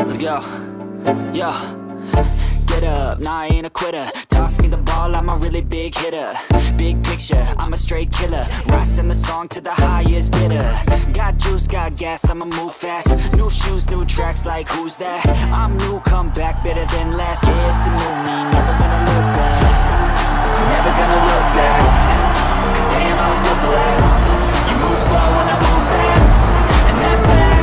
Let's go. Yo. Get up, nah, I ain't a quitter. Toss me the ball, I'm a really big hitter. Big picture, I'm a straight killer. Rising the song to the highest bidder. Got juice, got gas, I'ma move fast. New shoes, new tracks, like who's that? I'm new, come back, better than last. Yeah, it's a new me, never gonna look back. Never gonna look back. Cause damn, I was built to last. You move slow and I move fast. And that's facts.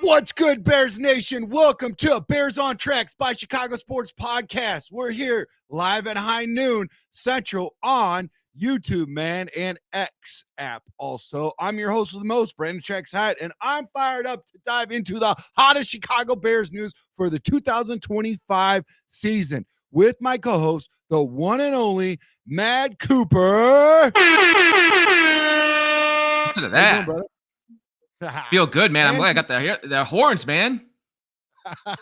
What's good, Bears Nation? Welcome to Bears on Tracks by Chicago Sports Podcast. We're here live at high noon Central on YouTube, man, and X app also. I'm your host with the most, Brandon Trax Hyatt, and I'm fired up to dive into the hottest Chicago Bears news for the 2025 season with my co-host, the one and only Matt Cooper. Listen to that. Brother? Feel good, man. I'm glad I got the horns, man.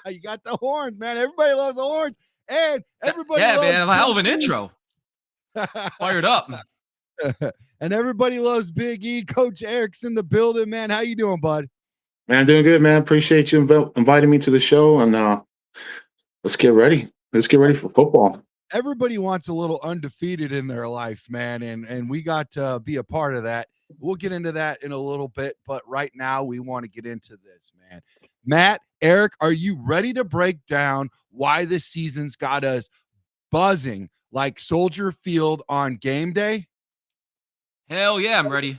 You got the horns, man. Everybody loves the horns. And everybody loves man, a hell of an intro. Fired up. And everybody loves Big E. Coach Eric's in the building, man. How you doing, bud? Man, I'm doing good, man. Appreciate you inviting me to the show. And let's get ready. Let's get ready for football. Everybody wants a little undefeated in their life, man. And we got to be a part of that. We'll get into that in a little bit, but right now we want to get into this, man. Matt, Eric, are you ready to break down why this season's got us buzzing like Soldier Field on game day? Hell yeah, I'm ready.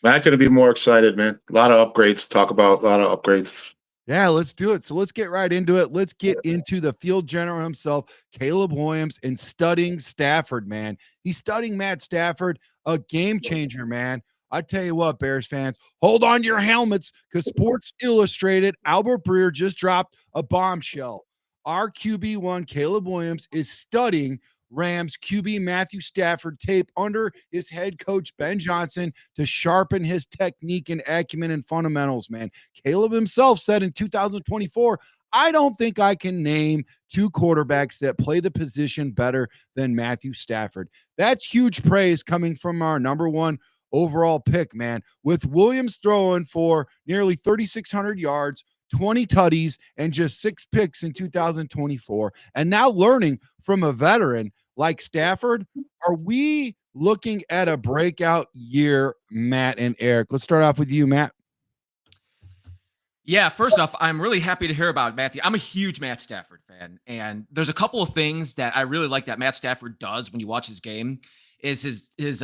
Man, I couldn't be more excited, man. A lot of upgrades to talk about, a lot of upgrades. Yeah, let's do it. So let's get right into it. Let's get into the field general himself, Caleb Williams, and studying Stafford, man. He's studying Matt Stafford, a game changer, man. I tell you what, Bears fans, hold on to your helmets because Sports Illustrated, Albert Breer just dropped a bombshell. Our QB1, Caleb Williams, is studying Rams QB Matthew Stafford tape under his head coach Ben Johnson to sharpen his technique and acumen and fundamentals, man. Caleb himself said in 2024, I don't think I can name two quarterbacks that play the position better than Matthew Stafford. That's huge praise coming from our number one overall pick, man, with Williams throwing for nearly 3,600 yards, 20 tutties, and just 6 picks in 2024, and now learning from a veteran like Stafford. Are we looking at a breakout year, Matt and Eric? Let's start off with you, Matt. Yeah, first off, I'm really happy to hear about Matthew. I'm a huge Matt Stafford fan, and there's a couple of things that I really like that Matt Stafford does when you watch his game is his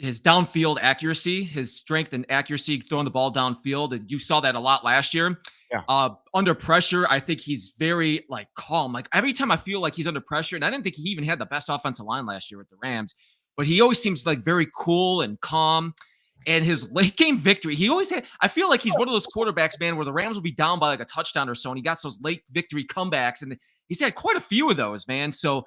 downfield accuracy, his strength and accuracy throwing the ball downfield. And you saw that a lot last year. Yeah. Under pressure, I think he's very calm. Like every time I feel like he's under pressure, and I didn't think he even had the best offensive line last year with the Rams, but he always seems like very cool and calm. And his late game victory, I feel like he's one of those quarterbacks, man, where the Rams will be down by like a touchdown or so, and he got those late victory comebacks, and he's had quite a few of those, man. So,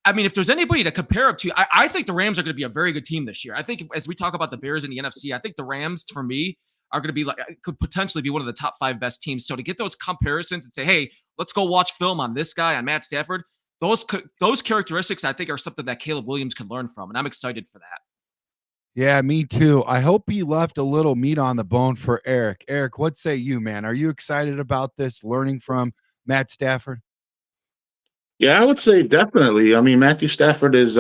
I mean, if there's anybody to compare up to, I think the Rams are going to be a very good team this year. I think as we talk about the Bears in the NFC, I think the Rams, for me, are going to be could potentially be one of the top 5 best teams. So to get those comparisons and say, hey, let's go watch film on this guy, on Matt Stafford, those characteristics, I think, are something that Caleb Williams can learn from, and I'm excited for that. Yeah, me too. I hope he left a little meat on the bone for Eric. Eric, what say you, man? Are you excited about this, learning from Matt Stafford? Yeah, I would say definitely. I mean, Matthew Stafford has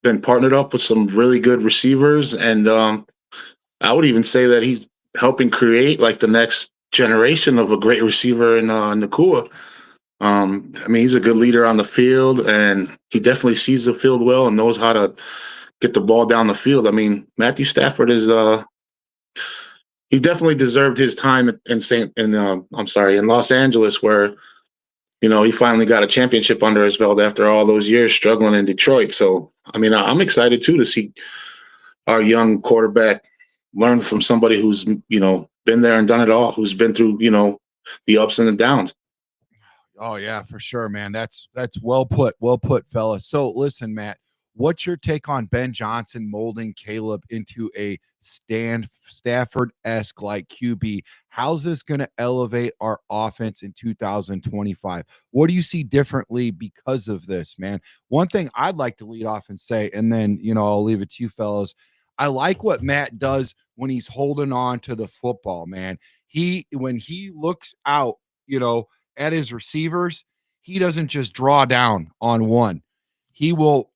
been partnered up with some really good receivers, and I would even say that he's helping create like the next generation of a great receiver in Nakua. I mean, he's a good leader on the field, and he definitely sees the field well and knows how to get the ball down the field. I mean, Matthew Stafford is he definitely deserved his time in Los Angeles, where he finally got a championship under his belt after all those years struggling in Detroit. So, I mean, I'm excited too to see our young quarterback learn from somebody who's been there and done it all, who's been through the ups and the downs. Oh yeah, for sure, man. That's well put, fellas. So listen, Matt, What's your take on Ben Johnson molding Caleb into a Stafford-esque like QB? How's this going to elevate our offense in 2025? What do you see differently because of this, man? One thing I'd like to lead off and say, and then, I'll leave it to you fellas. I like what Matt does when he's holding on to the football, man. When he looks out, at his receivers, he doesn't just draw down on one. He will,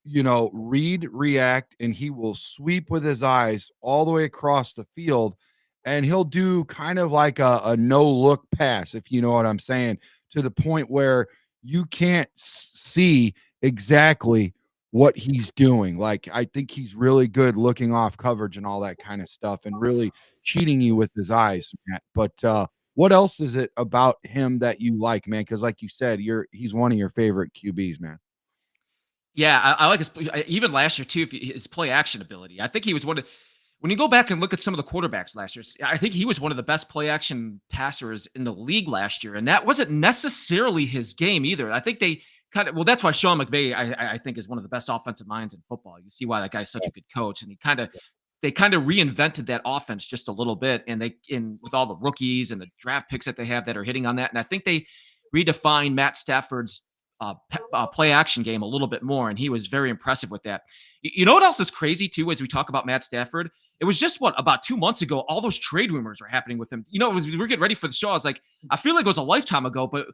read, react, and he will sweep with his eyes all the way across the field. And he'll do kind of like a no look pass, if you know what I'm saying, to the point where you can't see exactly what he's doing. Like, I think he's really good looking off coverage and all that kind of stuff and really cheating you with his eyes, Matt. But what else is it about him that you like, man? Because like you said, he's one of your favorite QBs, man. Yeah, I like his even last year too. His play action ability, I think he was one of. When you go back and look at some of the quarterbacks last year, I think he was one of the best play action passers in the league last year, and that wasn't necessarily his game either. I think they kind of that's why Sean McVay, I think, is one of the best offensive minds in football. You see why that guy's such a good coach, and they kind of reinvented that offense just a little bit, and with all the rookies and the draft picks that they have that are hitting on that, and I think they redefined Matt Stafford's play action game a little bit more, and he was very impressive with that. You know what else is crazy too, as we talk about Matt Stafford? It was just about 2 months ago, all those trade rumors are happening with him. We were getting ready for the show. I was like, I feel like it was a lifetime ago, but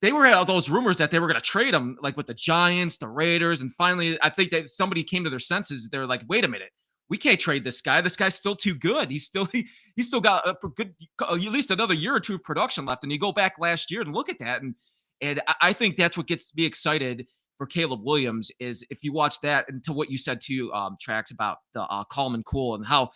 they were all those rumors that they were going to trade him, like with the Giants, the Raiders, and finally, I think that somebody came to their senses. They're like, wait a minute, we can't trade this guy. This guy's still too good. He's still got a good, at least another year or two of production left. And you go back last year and look at that, and I think that's what gets me excited for Caleb Williams is if you watch that and to what you said too, Trax, about the calm and cool and how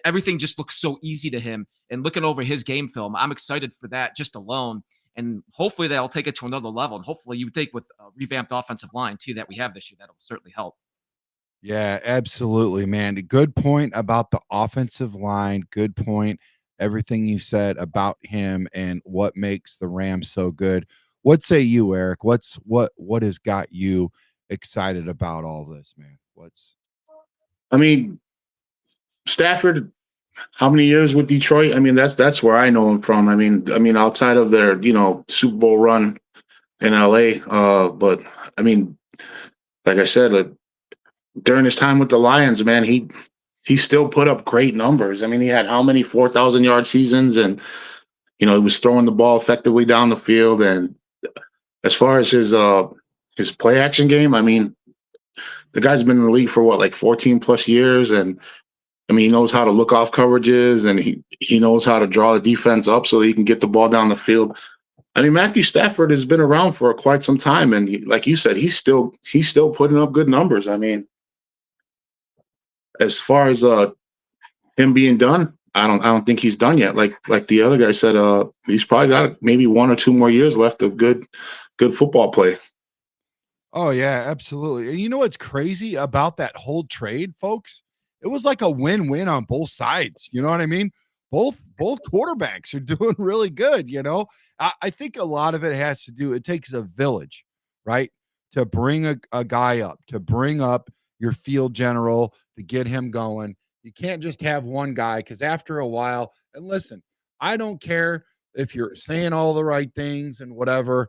everything just looks so easy to him. And looking over his game film, I'm excited for that just alone. And hopefully that'll take it to another level. And hopefully you would think with a revamped offensive line too that we have this year, that'll certainly help. Yeah, absolutely, man. Good point about the offensive line. Good point. Everything you said about him and what makes the Rams so good. What say you, Eric? What has got you excited about all this, man? I mean, Stafford, how many years with Detroit? I mean, that's where I know him from. I mean, outside of their, Super Bowl run in LA. But I mean, like I said, during his time with the Lions, man, he still put up great numbers. I mean, he had how many 4,000-yard seasons, and he was throwing the ball effectively down the field. And as far as his play action game, I mean, the guy's been in the league for like 14 plus years, and I mean, he knows how to look off coverages, and he knows how to draw the defense up so that he can get the ball down the field. I mean, Matthew Stafford has been around for quite some time, and like you said, he's still putting up good numbers. I mean, as far as him being done, I don't think he's done yet. Like the other guy said, he's probably got maybe 1 or 2 more years left of good football play. Oh yeah, absolutely. And you know what's crazy about that whole trade, folks? It was like a win-win on both sides. You know what I mean? Both quarterbacks are doing really good. I think a lot of it has to do. It takes a village, right, to bring a guy up, to bring up your field general, to get him going. You can't just have one guy because after a while, and listen, I don't care if you're saying all the right things and whatever.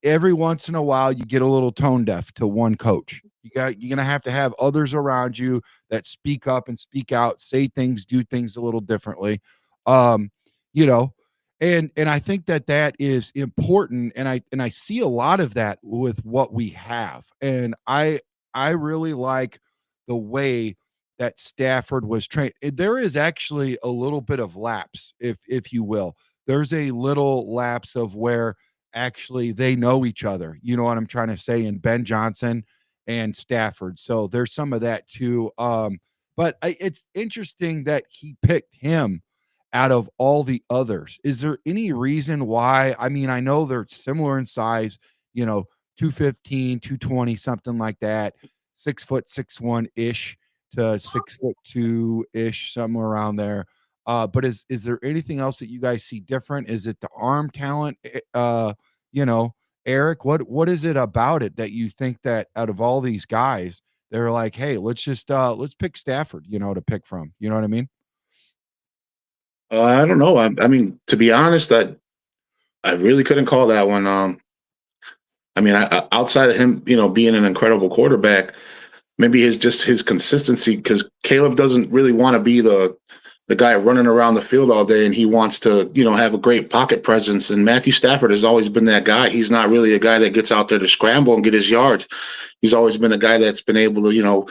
Every once in a while you get a little tone deaf to one coach. You're gonna have to have others around you that speak up and speak out, say things, do things a little differently. You know, and I think that is important, and I see a lot of that with what we have, and I really like the way that Stafford was trained. There is actually a little bit of lapse, if you will. There's a little lapse of where actually they know each other. You know what I'm trying to say? In Ben Johnson and Stafford. So there's some of that too. But it's interesting that he picked him out of all the others. Is there any reason why? I mean, I know they're similar in size, 215, 220, something like that, 6', 6'1" ish to 6'2" ish, somewhere around there. But is there anything else that you guys see different? Is it the arm talent? Eric, what is it about it that you think that out of all these guys They're like, hey, let's pick Stafford, to pick from. You know what I mean? I don't know. I mean, to be honest, I really couldn't call that one. I mean, outside of him, being an incredible quarterback, maybe his consistency, because Caleb doesn't really want to be the guy running around the field all day, and he wants to have a great pocket presence. And Matthew Stafford has always been that guy. He's not really a guy that gets out there to scramble and get his yards. He's always been a guy that's been able to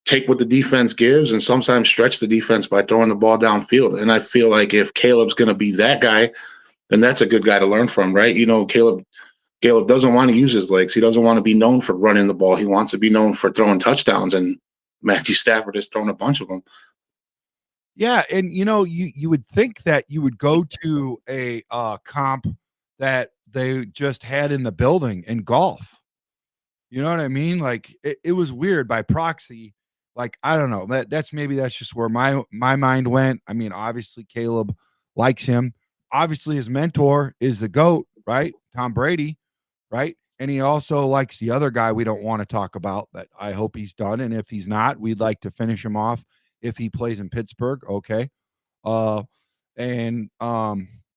take what the defense gives and sometimes stretch the defense by throwing the ball downfield. And I feel like if Caleb's going to be that guy, then that's a good guy to learn from, right? Caleb doesn't want to use his legs. He doesn't want to be known for running the ball. He wants to be known for throwing touchdowns, and Matthew Stafford has thrown a bunch of them. Yeah, and you would think that you would go to a comp that they just had in the building in golf. You know what I mean? Like it was weird by proxy. Like I don't know. That's just where my mind went. I mean, obviously Caleb likes him. Obviously his mentor is the GOAT, right? Tom Brady, right? And he also likes the other guy we don't want to talk about, that I hope he's done. And if he's not, we'd like to finish him off if he plays in Pittsburgh. Okay. Uh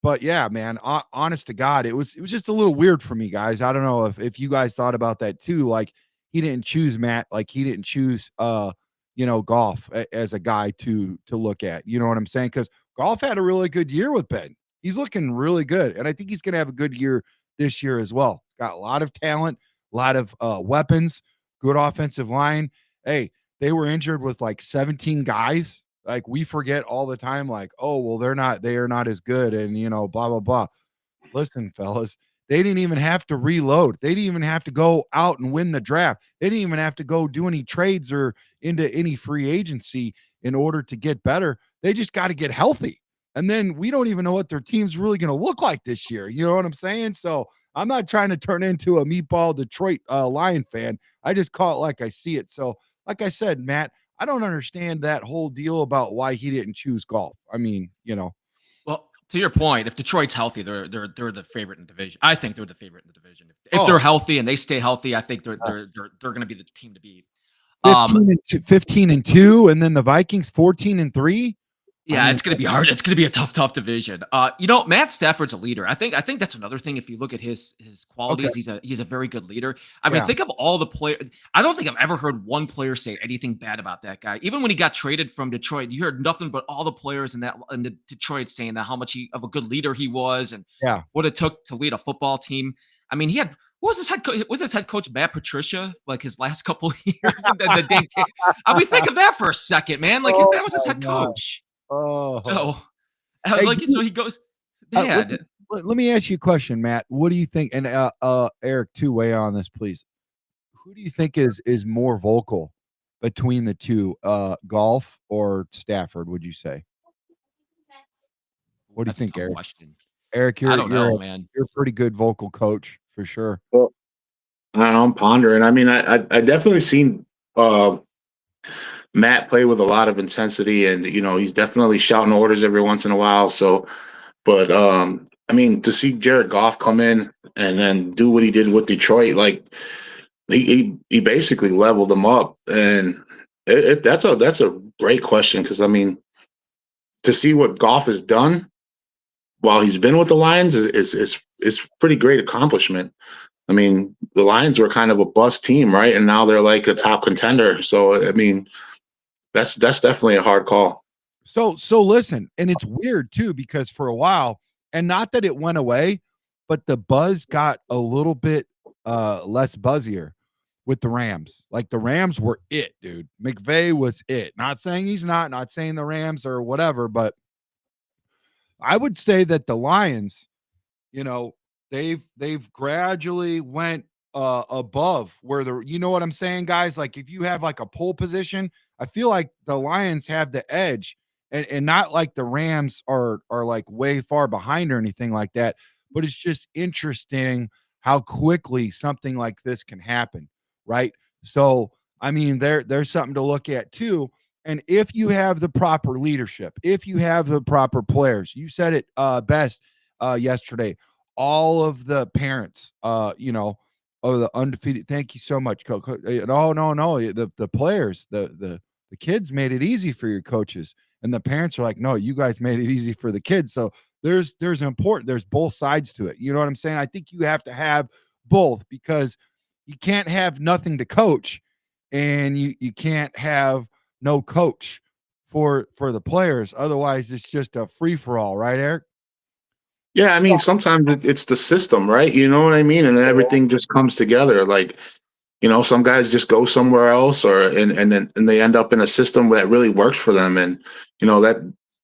but yeah, man, honest to God, it was just a little weird for me, guys. I don't know if you guys thought about that too. Like he didn't choose Matt, like he didn't choose Golf as a guy to look at. You know what I'm saying? Because Golf had a really good year with Ben. He's looking really good, and I think he's going to have a good year this year as well. Got a lot of talent, a lot of weapons, good offensive line. Hey, they were injured with like 17 guys. Like we forget all the time, like, oh, well, they are not as good, and blah, blah, blah. Listen, fellas, they didn't even have to reload. They didn't even have to go out and win the draft. They didn't even have to go do any trades or into any free agency in order to get better. They just got to get healthy. And then we don't even know what their team's really going to look like this year. You know what I'm saying? So I'm not trying to turn into a meatball Detroit Lion fan. I just call it like I see it. So, like I said, Matt, I don't understand that whole deal about why he didn't choose Golf. I mean, Well, to your point, if Detroit's healthy, they're the favorite in the division. I think they're the favorite in the division. If they're healthy and they stay healthy, I think they're going to be the team to beat. 15-2, and then the Vikings 14-3. Yeah, it's going to be hard. It's going to be a tough division. Matt Stafford's a leader. I think that's another thing. If you look at his qualities, he's a very good leader. I mean, think of all the players. I don't think I've ever heard one player say anything bad about that guy. Even when he got traded from Detroit, you heard nothing but all the players in the Detroit saying that how much of a good leader he was and what it took to lead a football team. I mean, he had. What was his head coach? Was his head coach Matt Patricia? Like his last couple of years? I mean, think of that for a second, man. Like that was his head coach. Oh, so I was so he goes. Let me ask you a question, Matt. What do you think? And Eric, too, weigh on this, please. Who do you think is more vocal between the two, Golf or Stafford? Would you say? What do you think, Eric? Question. Eric, I don't know, man. You're a pretty good vocal coach for sure. Well, I don't know, I'm pondering. I mean, I definitely seen Matt play with a lot of intensity, and he's definitely shouting orders every once in a while. So, but I mean, to see Jared Goff come in and then do what he did with Detroit, like he basically leveled them up, and that's a great question, because I mean, to see what Goff has done while he's been with the Lions is pretty great accomplishment. I mean, the Lions were kind of a bust team, right? And now they're like a top contender. So, I mean, that's definitely a hard call. So listen, and it's weird too, because for a while, and not that it went away, but the buzz got a little bit less buzzier with the Rams. Like the Rams were it, dude. McVay was it. Not saying he's not saying the Rams or whatever, but I would say that the Lions, they've gradually went above where you know what I'm saying, guys? Like if you have like a pole position, I feel like the Lions have the edge, and not like the Rams are like way far behind or anything like that, but it's just interesting how quickly something like this can happen, right? So I mean, there's something to look at too. And if you have the proper leadership, if you have the proper players, you said it best yesterday, all of the parents, Oh, the undefeated. Thank you so much, No, no, no. The players, the kids made it easy for your coaches, and the parents are like, no, you guys made it easy for the kids. So there's both sides to it. You know what I'm saying? I think you have to have both because you can't have nothing to coach, and you can't have no coach for the players. Otherwise, it's just a free for all, right, Eric? Yeah, I mean, sometimes it's the system, right? You know what I mean? And then everything just comes together. Like, some guys just go somewhere else, or and they end up in a system that really works for them. And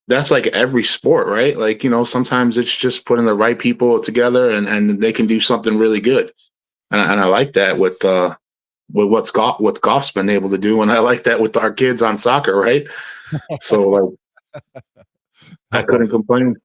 that's like every sport, right? Like, sometimes it's just putting the right people together, and they can do something really good. And I like that with what golf's been able to do, and I like that with our kids on soccer, right? So like, I Oh, couldn't complain.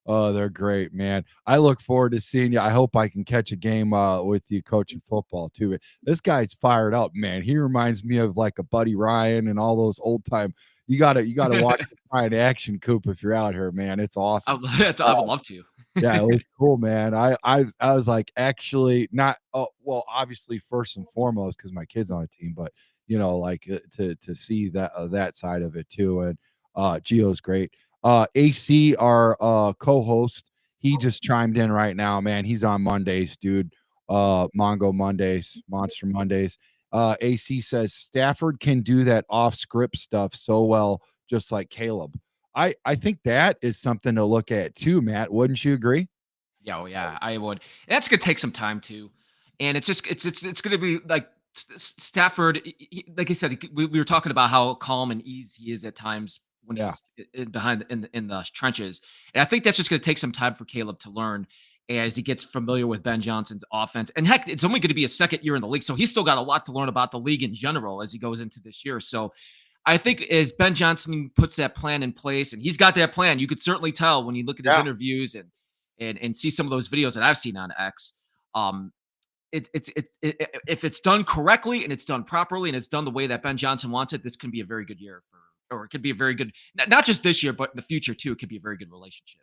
oh, they're great, man. I look forward to seeing you. I hope I can catch a game with you coaching football too. This guy's fired up, man. He reminds me of like a Buddy Ryan and all those old time. You gotta watch Ryan action, Coop, if you're out here, man. It's awesome. I would love to. Yeah, it was cool, man. I was like actually not well, obviously first and foremost because my kid's on the team, but like to see that side of it too. And Gio's great. AC, our co-host, he just chimed in right now, man. He's on Mondays, dude. Mongo Mondays, Monster Mondays. AC says Stafford can do that off script stuff so well, just like Caleb. I think that is something to look at too, Matt. Wouldn't you agree? Yeah, oh yeah, I would. And that's gonna take some time too, and it's gonna be like Stafford. Like I said, we were talking about how calm and easy he is at times when Yeah. he's behind in the trenches, and I think that's just gonna take some time for Caleb to learn as he gets familiar with Ben Johnson's offense. And heck, it's only going to be a second year in the league, so he's still got a lot to learn about the league in general as he goes into this year. So I think as Ben Johnson puts that plan in place, and he's got that plan, you could certainly tell when you look at his Yeah. interviews and see some of those videos that I've seen on X. Um, if it's done correctly and it's done properly and it's done the way that Ben Johnson wants it, this can be a very good year or it could be a very good, not just this year, but in the future too. It could be a very good relationship.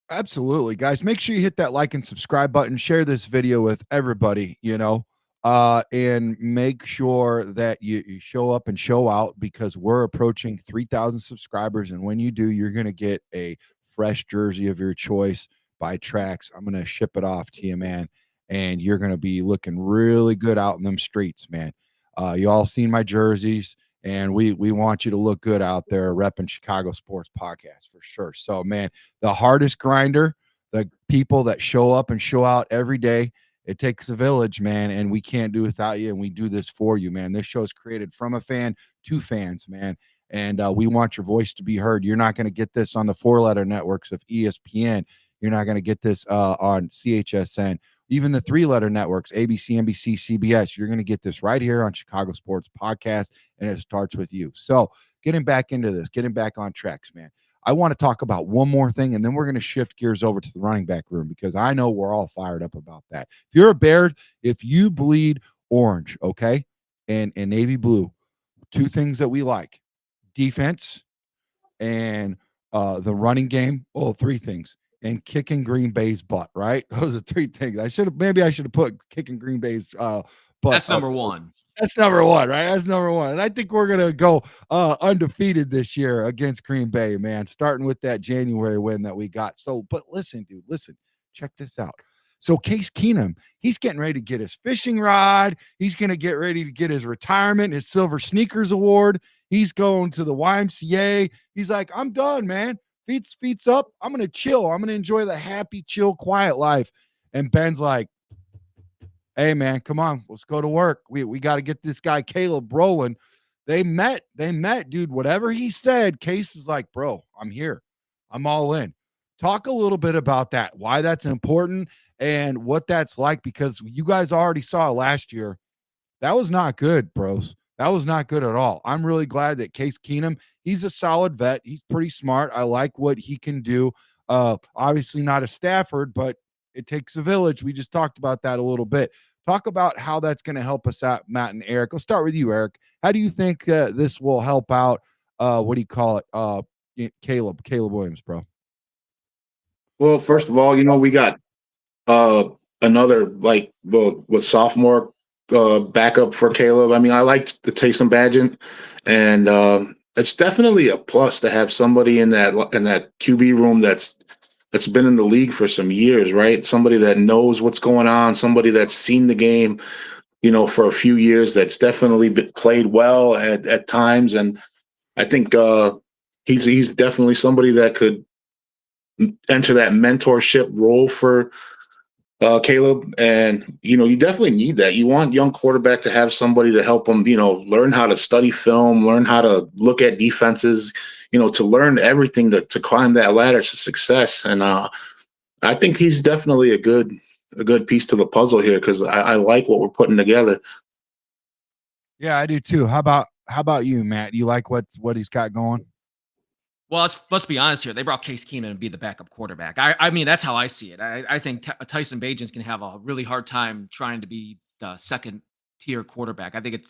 Absolutely, guys. Make sure you hit that like and subscribe button. Share this video with everybody, and make sure that you show up and show out because we're approaching 3,000 subscribers. And when you do, you're going to get a fresh jersey of your choice by Trax. I'm going to ship it off to you, man. And you're going to be looking really good out in them streets, man. You all seen my jerseys, and we want you to look good out there repping Chicago Sports Podcast for sure. So, man, the hardest grinder, the people that show up and show out every day. It takes a village, man, and we can't do without you. And we do this for you, man. This show is created from a fan to fans, man. And we want your voice to be heard. You're not going to get this on the four-letter networks of ESPN. You're not going to get this on CHSN, even the three-letter networks, ABC, NBC, CBS. You're going to get this right here on Chicago Sports Podcast, and it starts with you. So getting back into this, getting back on tracks, man. I want to talk about one more thing, and then we're going to shift gears over to the running back room because I know we're all fired up about that. If you're a Bear, if you bleed orange, okay, and navy blue, two things that we like: defense and the running game. Oh, three things. And kicking Green Bay's butt, right? Those are three things. I should have put kicking Green Bay's butt. That's number one. That's number one, right? That's number one. And I think we're gonna go undefeated this year against Green Bay, man, starting with that January win that we got. So, but listen, dude, listen, check this out. So Case Keenum, he's getting ready to get his fishing rod. He's gonna get ready to get his retirement, his Silver Sneakers Award. He's going to the YMCA. He's like, I'm done, man. Feet's up. I'm gonna chill. I'm gonna enjoy the happy, chill, quiet life. And Ben's like, hey man, come on, let's go to work. We got to get this guy Caleb rolling. They met, dude. Whatever he said, Case is like, bro, I'm here. I'm all in. Talk a little bit about that, why that's important and what that's like, because you guys already saw last year. That was not good, bros. That was not good at all. I'm really glad that Case Keenum, he's a solid vet. He's pretty smart. I like what he can do. Obviously not a Stafford, but it takes a village. We just talked about that a little bit. Talk about how that's going to help us out, Matt and Eric. Let's start with you, Eric. How do you think this will help out? What do you call it? Caleb Williams, bro. Well, first of all, we got another like with sophomore backup for Caleb. I mean, I liked the Taysom Badgett, and it's definitely a plus to have somebody in that QB room that's been in the league for some years, right? Somebody that knows what's going on, somebody that's seen the game, for a few years. That's definitely played well at times, and I think he's definitely somebody that could enter that mentorship role for Caleb. And you definitely need that. You want young quarterback to have somebody to help them, learn how to study film, learn how to look at defenses, to learn everything to climb that ladder to success. And I think he's definitely a good piece to the puzzle here because I like what we're putting together. Yeah, I do too. How about you, Matt? You like what he's got going? Well, let's be honest here. They brought Case Keenum to be the backup quarterback. I mean, that's how I see it. I think Tyson Bagent's going to have a really hard time trying to be the second tier quarterback. I think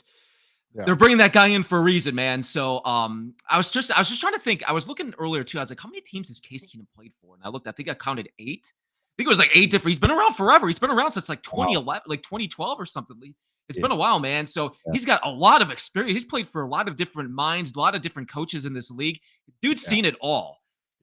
they're bringing that guy in for a reason, man. So I was just trying to think. I was looking earlier too. I was like, how many teams has Case Keenum played for? And I looked. I think I counted 8. I think it was like 8 different. He's been around forever. He's been around since like 2011, like 2012 or something. It's been a while, man. So he's got a lot of experience. He's played for a lot of different minds, a lot of different coaches in this league. Dude's seen it all.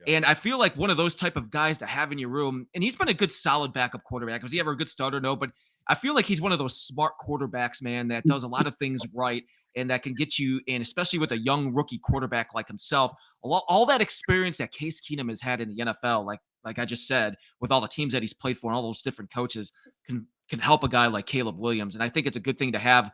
And I feel like one of those type of guys to have in your room, and he's been a good, solid backup quarterback. Was he ever a good starter? No, but I feel like he's one of those smart quarterbacks, man, that does a lot of things right and that can get you in, especially with a young rookie quarterback like himself. All that experience that Case Keenum has had in the NFL, like I just said, with all the teams that he's played for and all those different coaches, can help a guy like Caleb Williams. And I think it's a good thing to have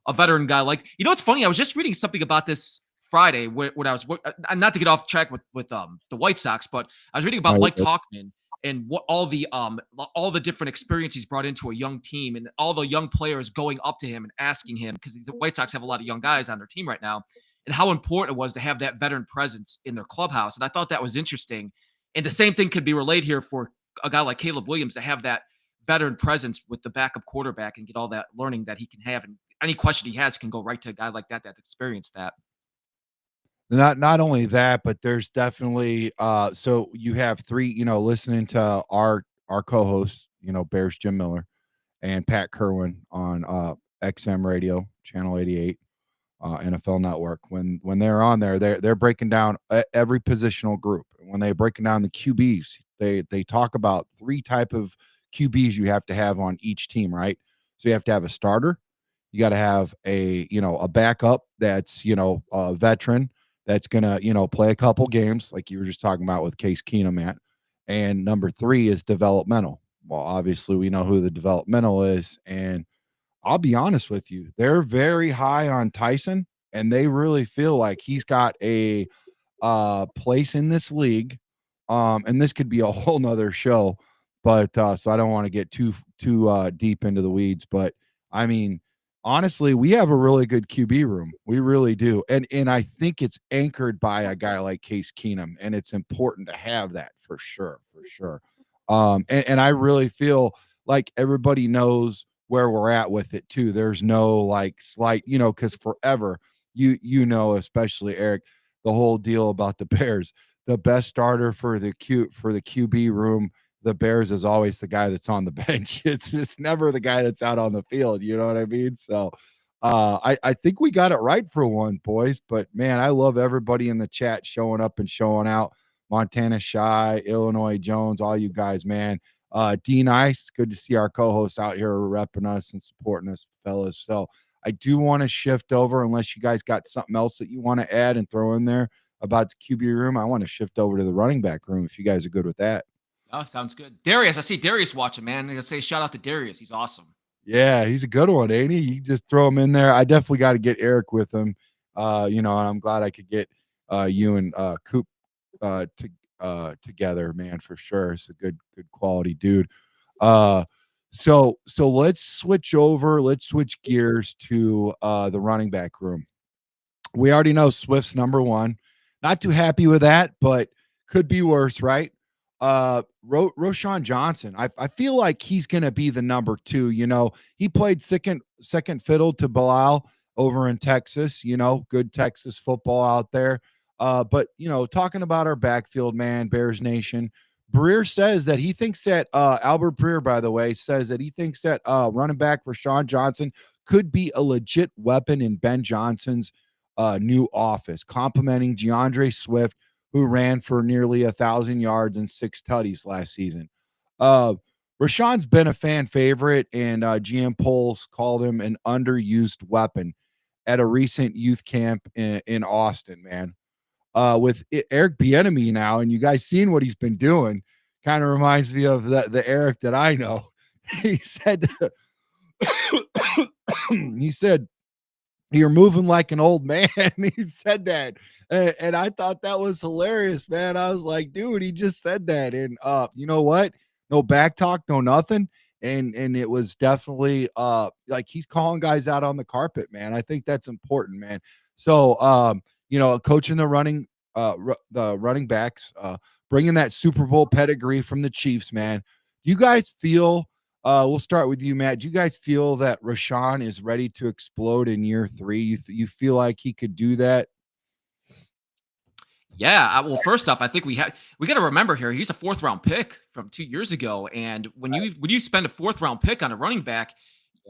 a veteran guy like, it's funny. I was just reading something about this Friday when I was, not to get off track with the White Sox, but I was reading about Mike Talkman and what all the different experience he's brought into a young team and all the young players going up to him and asking him, because the White Sox have a lot of young guys on their team right now, and how important it was to have that veteran presence in their clubhouse. And I thought that was interesting. And the same thing could be relayed here for a guy like Caleb Williams to have that veteran presence with the backup quarterback and get all that learning that he can have. And any question he has can go right to a guy like that's experienced that. Not only that, but there's definitely so you have 3, listening to our co-hosts, Bears Jim Miller and Pat Kerwin on XM Radio channel 88, NFL Network. When they're on there, they're breaking down every positional group. When they're breaking down the QBs, they talk about 3 type of QBs you have to have on each team, right? So you have to have a starter, you got to have a backup that's a veteran that's gonna play a couple games like you were just talking about with Case Keenum, Matt. And number 3 is developmental. Well, obviously we know who the developmental is, and I'll be honest with you, they're very high on Tyson, and they really feel like he's got a place in this league. And this could be a whole nother show, but so I don't want to get too deep into the weeds. But I mean, honestly, we have a really good QB room. We really do. And I think it's anchored by a guy like Case Keenum, and it's important to have that for sure, for sure. And I really feel like everybody knows where we're at with it too. There's no like slight, because forever, especially Eric, the whole deal about the Bears, the best starter for the QB room, the Bears is always the guy that's on the bench. It's never the guy that's out on the field. You know what I mean? So I think we got it right for one, boys. But man, I love everybody in the chat showing up and showing out. Montana Shy, Illinois Jones, all you guys, man. D Nice, good to see our co-hosts out here repping us and supporting us, fellas. So I do want to shift over, unless you guys got something else that you want to add and throw in there about the QB room. I want to shift over to the running back room if you guys are good with that. Oh, sounds good. Darius, I see Darius watching, man. I'm gonna say shout out to Darius. He's awesome. Yeah, he's a good one, ain't he? You just throw him in there. I definitely got to get Eric with him. And I'm glad I could get you and Coop together, man, for sure. It's a good quality dude. So let's switch over. Let's switch gears to the running back room. We already know Swift's number 1. Not too happy with that, but could be worse, right? Roschon Johnson. I feel like he's going to be the number 2. He played second fiddle to Bilal over in Texas. Good Texas football out there. But talking about our backfield, man, Bears Nation, Breer says that he thinks that Albert Breer, by the way, says that he thinks that running back Roschon Johnson could be a legit weapon in Ben Johnson's new office, complimenting DeAndre Swift, who ran for nearly 1,000 yards and 6 tutties last season. Rashawn's been a fan favorite, and GM polls called him an underused weapon at a recent youth camp in Austin, man. With Eric Bieniemy now, and you guys seen what he's been doing, kind of reminds me of the Eric that I know. He said, he said, "You're moving like an old man." He said that, and I thought that was hilarious, man. I was like, dude, he just said that, and you know what? No back talk, no nothing, and it was definitely like he's calling guys out on the carpet, man. I think that's important, man. So coaching the running backs, bringing that Super Bowl pedigree from the Chiefs, man. Do you guys feel? We'll start with you, Matt. Do you guys feel that Roschon is ready to explode in year 3? You feel like he could do that? Yeah. Well, first off, I think we got to remember here, he's a 4th round pick from 2 years ago. And when you spend a 4th round pick on a running back,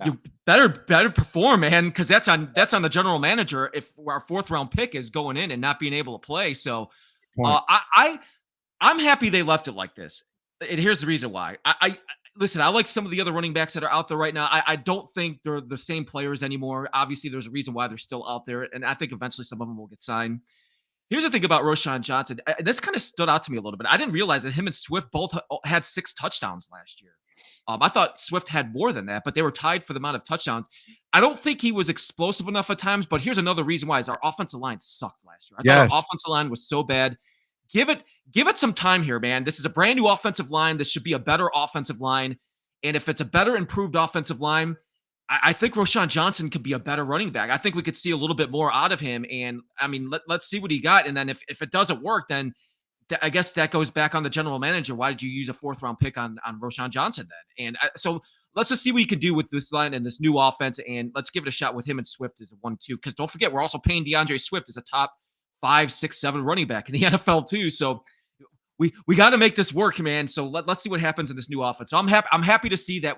you better perform, man, because that's on the general manager if our 4th round pick is going in and not being able to play. So I'm happy they left it like this. And here's the reason why. I listen, I like some of the other running backs that are out there right now. I don't think they're the same players anymore. Obviously, there's a reason why they're still out there, and I think eventually some of them will get signed. Here's the thing about Roschon Johnson. This kind of stood out to me a little bit. I didn't realize that him and Swift both had 6 touchdowns last year. I thought Swift had more than that, but they were tied for the amount of touchdowns. I don't think he was explosive enough at times, but here's another reason why is our offensive line sucked last year. I thought our offensive line was so bad. Give it some time here, man. This is a brand new offensive line. This should be a better offensive line. And if it's a better improved offensive line, I think Roschon Johnson could be a better running back. I think we could see a little bit more out of him. And I mean, let's see what he got. And then if it doesn't work, then I guess that goes back on the general manager. Why did you use a 4th round pick on Roschon Johnson then? And so let's just see what he can do with this line and this new offense. And let's give it a shot with him and Swift as a 1-2. Because don't forget, we're also paying DeAndre Swift as a top 5, 6, 7 running back in the NFL too. So we got to make this work, man. So let's see what happens in this new offense. So I'm happy to see that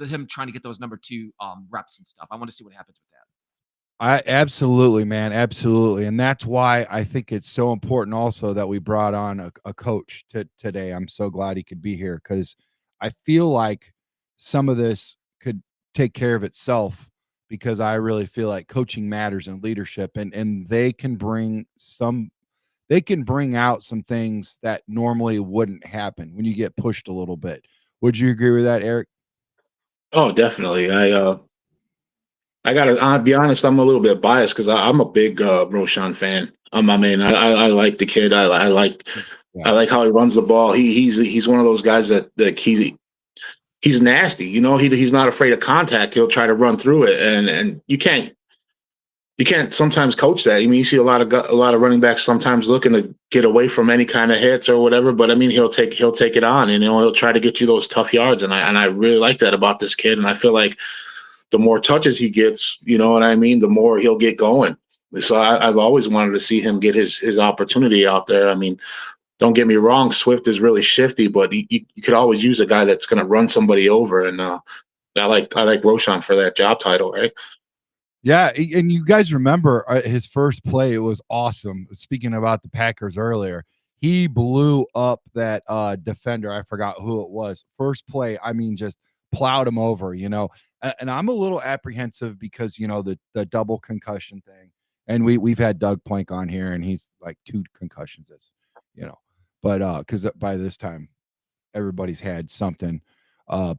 him trying to get those number 2 reps and stuff. I want to see what happens with that. Absolutely, man. Absolutely. And that's why I think it's so important also that we brought on a coach today. I'm so glad he could be here because I feel like some of this could take care of itself because I really feel like coaching matters and leadership and they can bring out some things that normally wouldn't happen when you get pushed a little bit. Would you agree with that, Eric? Oh, definitely. I gotta be honest. I'm a little bit biased because I'm a big Roschon fan. I I like the kid. I like how he runs the ball. He's one of those guys that he's nasty. He's not afraid of contact. He'll try to run through it, and you can't sometimes coach that. I mean, you see a lot of running backs sometimes looking to get away from any kind of hits or whatever. But I mean, he'll take it on, and he'll try to get you those tough yards. And I really like that about this kid. And I feel like the more touches he gets, you know what I mean, the more he'll get going. So I've always wanted to see him get his opportunity out there. I mean, don't get me wrong, Swift is really shifty, but you could always use a guy that's going to run somebody over. And I like Roschon for that job title, right? Yeah, and you guys remember his first play? It was awesome. Speaking about the Packers earlier, he blew up that defender. I forgot who it was. First play, I mean, just plowed him over. And I'm a little apprehensive because the double concussion thing. And we've had Doug Plank on here, and he's like 2 concussions, but because by this time everybody's had something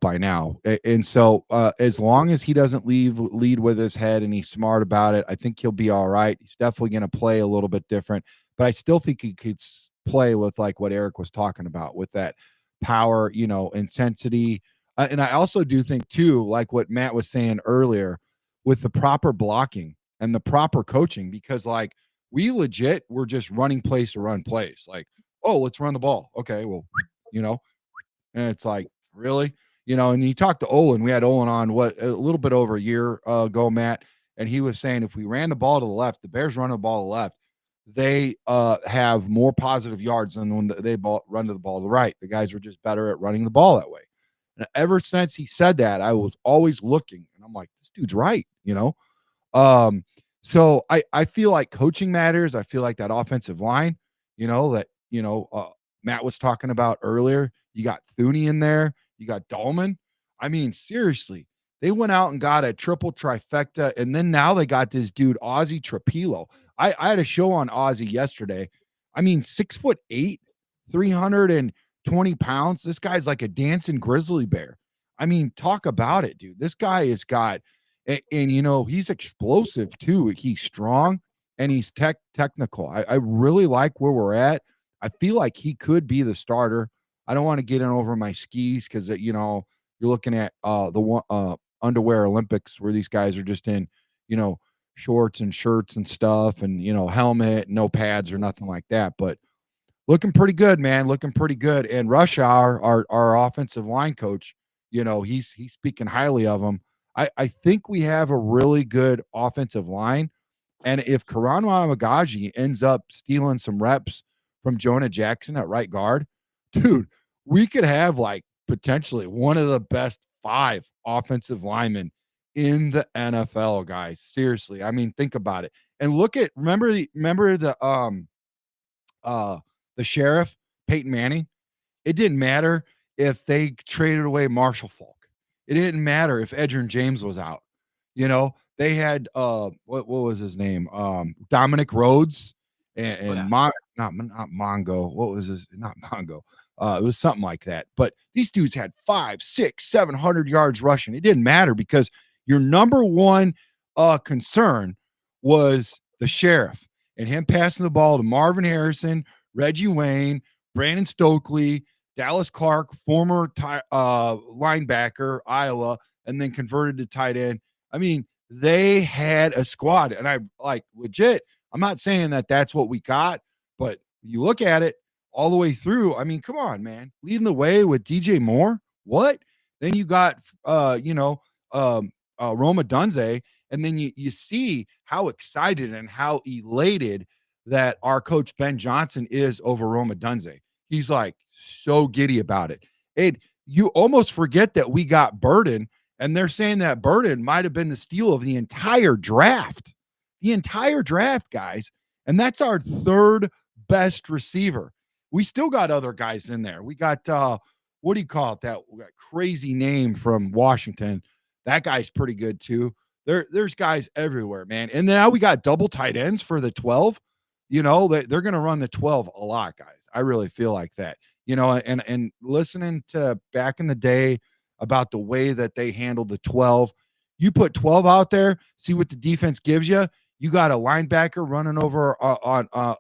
by now. And so as long as he doesn't lead with his head and he's smart about it, I think he'll be all right. He's definitely going to play a little bit different, but I still think he could play with like what Eric was talking about with that power, intensity. And I also do think too, like what Matt was saying earlier, with the proper blocking and the proper coaching, because like we're just running plays to run plays. Like, oh, let's run the ball. Okay, well, and it's like, really? And you talked to Olin. We had Olin on a little bit over a year ago, Matt, and he was saying if we ran the ball to the left, the Bears run the ball to the left, they have more positive yards than when they run to the ball to the right. The guys were just better at running the ball that way. And ever since he said that, I was always looking, and I'm like, this dude's right, you know. So I feel like coaching matters. I feel like that offensive line, that Matt was talking about earlier. You got Thuney in there. You got Dahlman. I mean, seriously, they went out and got a triple trifecta, and then now they got this dude Ozzy Trapilo. I had a show on Ozzy yesterday. I mean, 6'8", 320 pounds. This guy's like a dancing grizzly bear. I mean, talk about it, dude. This guy has got, and he's explosive too. He's strong and he's technical. I really like where we're at. I feel like he could be the starter. I don't want to get in over my skis because you're looking at the underwear Olympics where these guys are just in shorts and shirts and stuff, and helmet, no pads or nothing like that. But looking pretty good, man. Looking pretty good. And Rush Hour, our offensive line coach, he's speaking highly of him. I think we have a really good offensive line. And if Karan Magaji ends up stealing some reps from Jonah Jackson at right guard, dude, we could have like potentially one of the best 5 offensive linemen in the NFL, guys. Seriously. I mean, think about it. And remember the sheriff, Peyton Manning. It didn't matter if they traded away Marshall Falk. It didn't matter if Edgerrin James was out. They had what was his name? Dominic Rhodes and not Mongo. What was his? Not Mongo. It was something like that. But these dudes had 500, 600, 700 yards rushing. It didn't matter because your number one concern was the sheriff and him passing the ball to Marvin Harrison, Reggie Wayne, Brandon Stokely, Dallas Clark, former linebacker, Iowa, and then converted to tight end. I mean, they had a squad, and I like legit. I'm not saying that that's what we got, but you look at it all the way through. I mean, come on, man, leading the way with DJ Moore. What? Then you got, Roma Dunze, and then you see how excited and how elated that our coach Ben Johnson is over Roma Dunze. He's like so giddy about it. And you almost forget that we got Burden, and they're saying that Burden might have been the steal of the entire draft. The entire draft, guys. And that's our 3rd best receiver. We still got other guys in there. We got what do you call it? That crazy name from Washington. That guy's pretty good too. There's guys everywhere, man. And now we got double tight ends for the 12. They're going to run the 12 a lot, guys. I really feel like that. And listening to back in the day about the way that they handled the 12, you put 12 out there, see what the defense gives you. You got a linebacker running over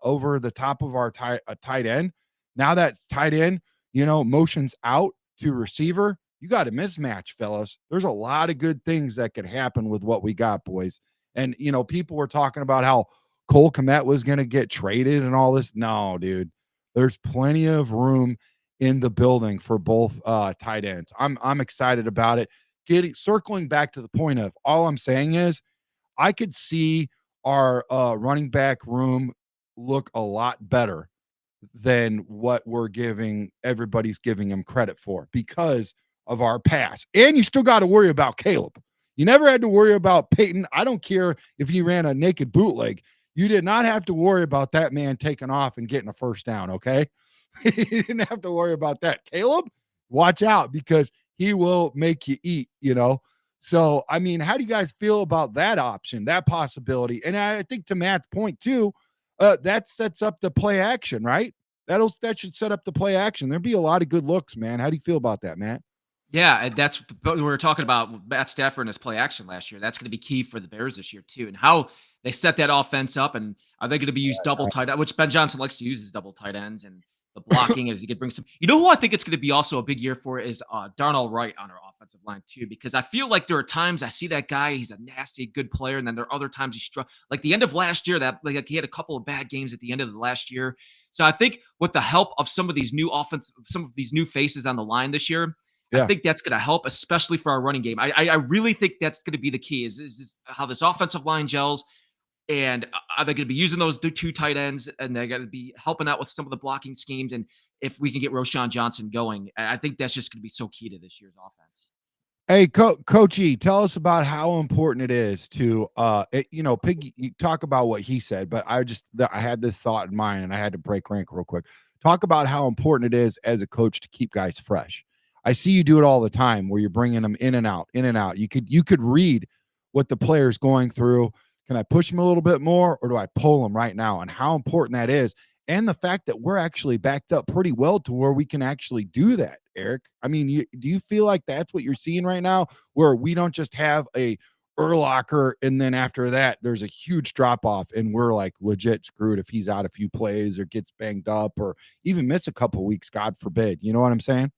over the top of our tight end. Now that tight end, motions out to receiver. You got a mismatch, fellas. There's a lot of good things that could happen with what we got, boys. And, people were talking about how Cole Kmet was going to get traded and all this. No, dude. There's plenty of room in the building for both tight ends. I'm excited about it. Circling back to the point of all I'm saying is I could see our running back room look a lot better than what everybody's giving him credit for because of our pass. And you still got to worry about Caleb. You never had to worry about Peyton. I don't care if he ran a naked bootleg. You did not have to worry about that man taking off and getting a first down, okay? You didn't have to worry about that. Caleb, watch out because he will make you eat, So, I mean, how do you guys feel about that option, that possibility? And I think to Matt's point too, that sets up the play action, right? That should set up the play action. There'd be a lot of good looks, man. How do you feel about that, Matt? Yeah, and that's what we were talking about Matt Stafford and his play action last year. That's going to be key for the Bears this year too, and how they set that offense up. And are they going to be used double tight end, which Ben Johnson likes to use his double tight ends, and the blocking as he could bring some. You know who I think it's going to be also a big year for is Darnell Wright on our offensive line too, because I feel like there are times I see that guy, he's a nasty good player, and then there are other times he struck. Like the end of last year, that like he had a couple of bad games at the end of the last year. So I think with the help of some of these new some of these new faces on the line this year. Yeah. I think that's going to help, especially for our running game. I really think that's going to be the key is how this offensive line gels. And are they going to be using those two tight ends, and they're going to be helping out with some of the blocking schemes? And if we can get Roschon Johnson going, I think that's just going to be so key to this year's offense. Hey, Coach E, tell us about how important it is to, Piggy. You talk about what he said, but I had this thought in mind, and I had to break rank real quick. Talk about how important it is as a coach to keep guys fresh. I see you do it all the time, where you're bringing them in and out, in and out. You could read what the player's going through. Can I push him a little bit more, or do I pull him right now? And how important that is, and the fact that we're actually backed up pretty well to where we can actually do that, Eric. I mean, do you feel like that's what you're seeing right now, where we don't just have a Urlacher and then after that there's a huge drop off and we're like legit screwed if he's out a few plays or gets banged up or even miss a couple weeks, God forbid. You know what I'm saying?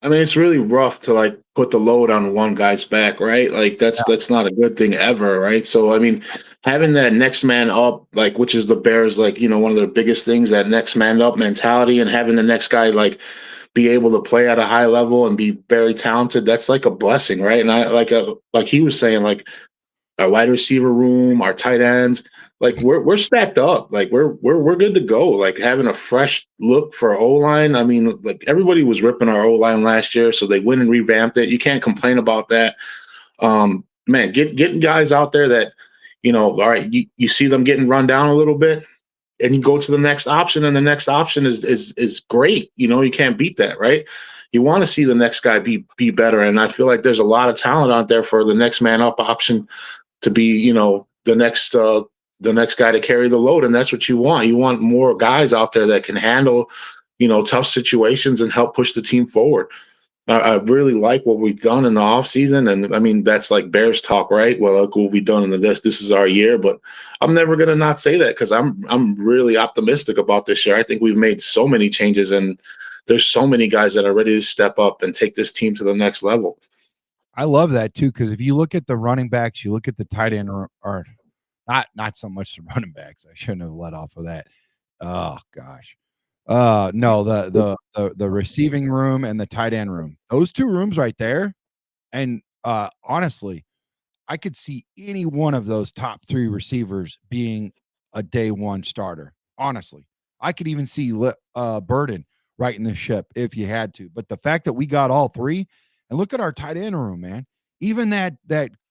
I mean, it's really rough to like put the load on one guy's back, right? Like that's not a good thing ever, right? So I mean, having that next man up, like which is the Bears, like one of their biggest things, that next man up mentality, and having the next guy like be able to play at a high level and be very talented, that's like a blessing, right? And I like he was saying, like our wide receiver room, our tight ends, like we're stacked up. Like we're good to go. Like having a fresh look for O-line. I mean, like everybody was ripping our O-line last year, so they went and revamped it. You can't complain about that. Man, getting guys out there that, all right, you see them getting run down a little bit, and you go to the next option, and the next option is great. You can't beat that, right? You want to see the next guy be better, and I feel like there's a lot of talent out there for the next man up option to be, the next guy to carry the load. And that's what you want. You want more guys out there that can handle, tough situations and help push the team forward. I really like what we've done in the offseason. And I mean, that's like Bears talk, right? Well, look what we've done in this is our year, but I'm never going to not say that, because I'm really optimistic about this year. I think we've made so many changes, and there's so many guys that are ready to step up and take this team to the next level. I love that too, because if you look at the running backs, you look at the tight end, or not so much the running backs. I shouldn't have let off of that. Oh gosh. No, the receiving room and the tight end room. Those two rooms right there. And honestly, I could see any one of those top three receivers being a day one starter. Honestly, I could even see Burden right in the ship if you had to. But the fact that we got all three, and look at our tight end room, man. Even that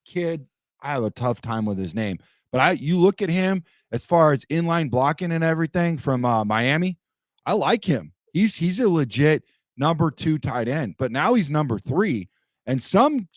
kid, I have a tough time with his name, but you look at him as far as inline blocking and everything from Miami. I like him. He's a legit number 2 tight end, but now he's number 3. And some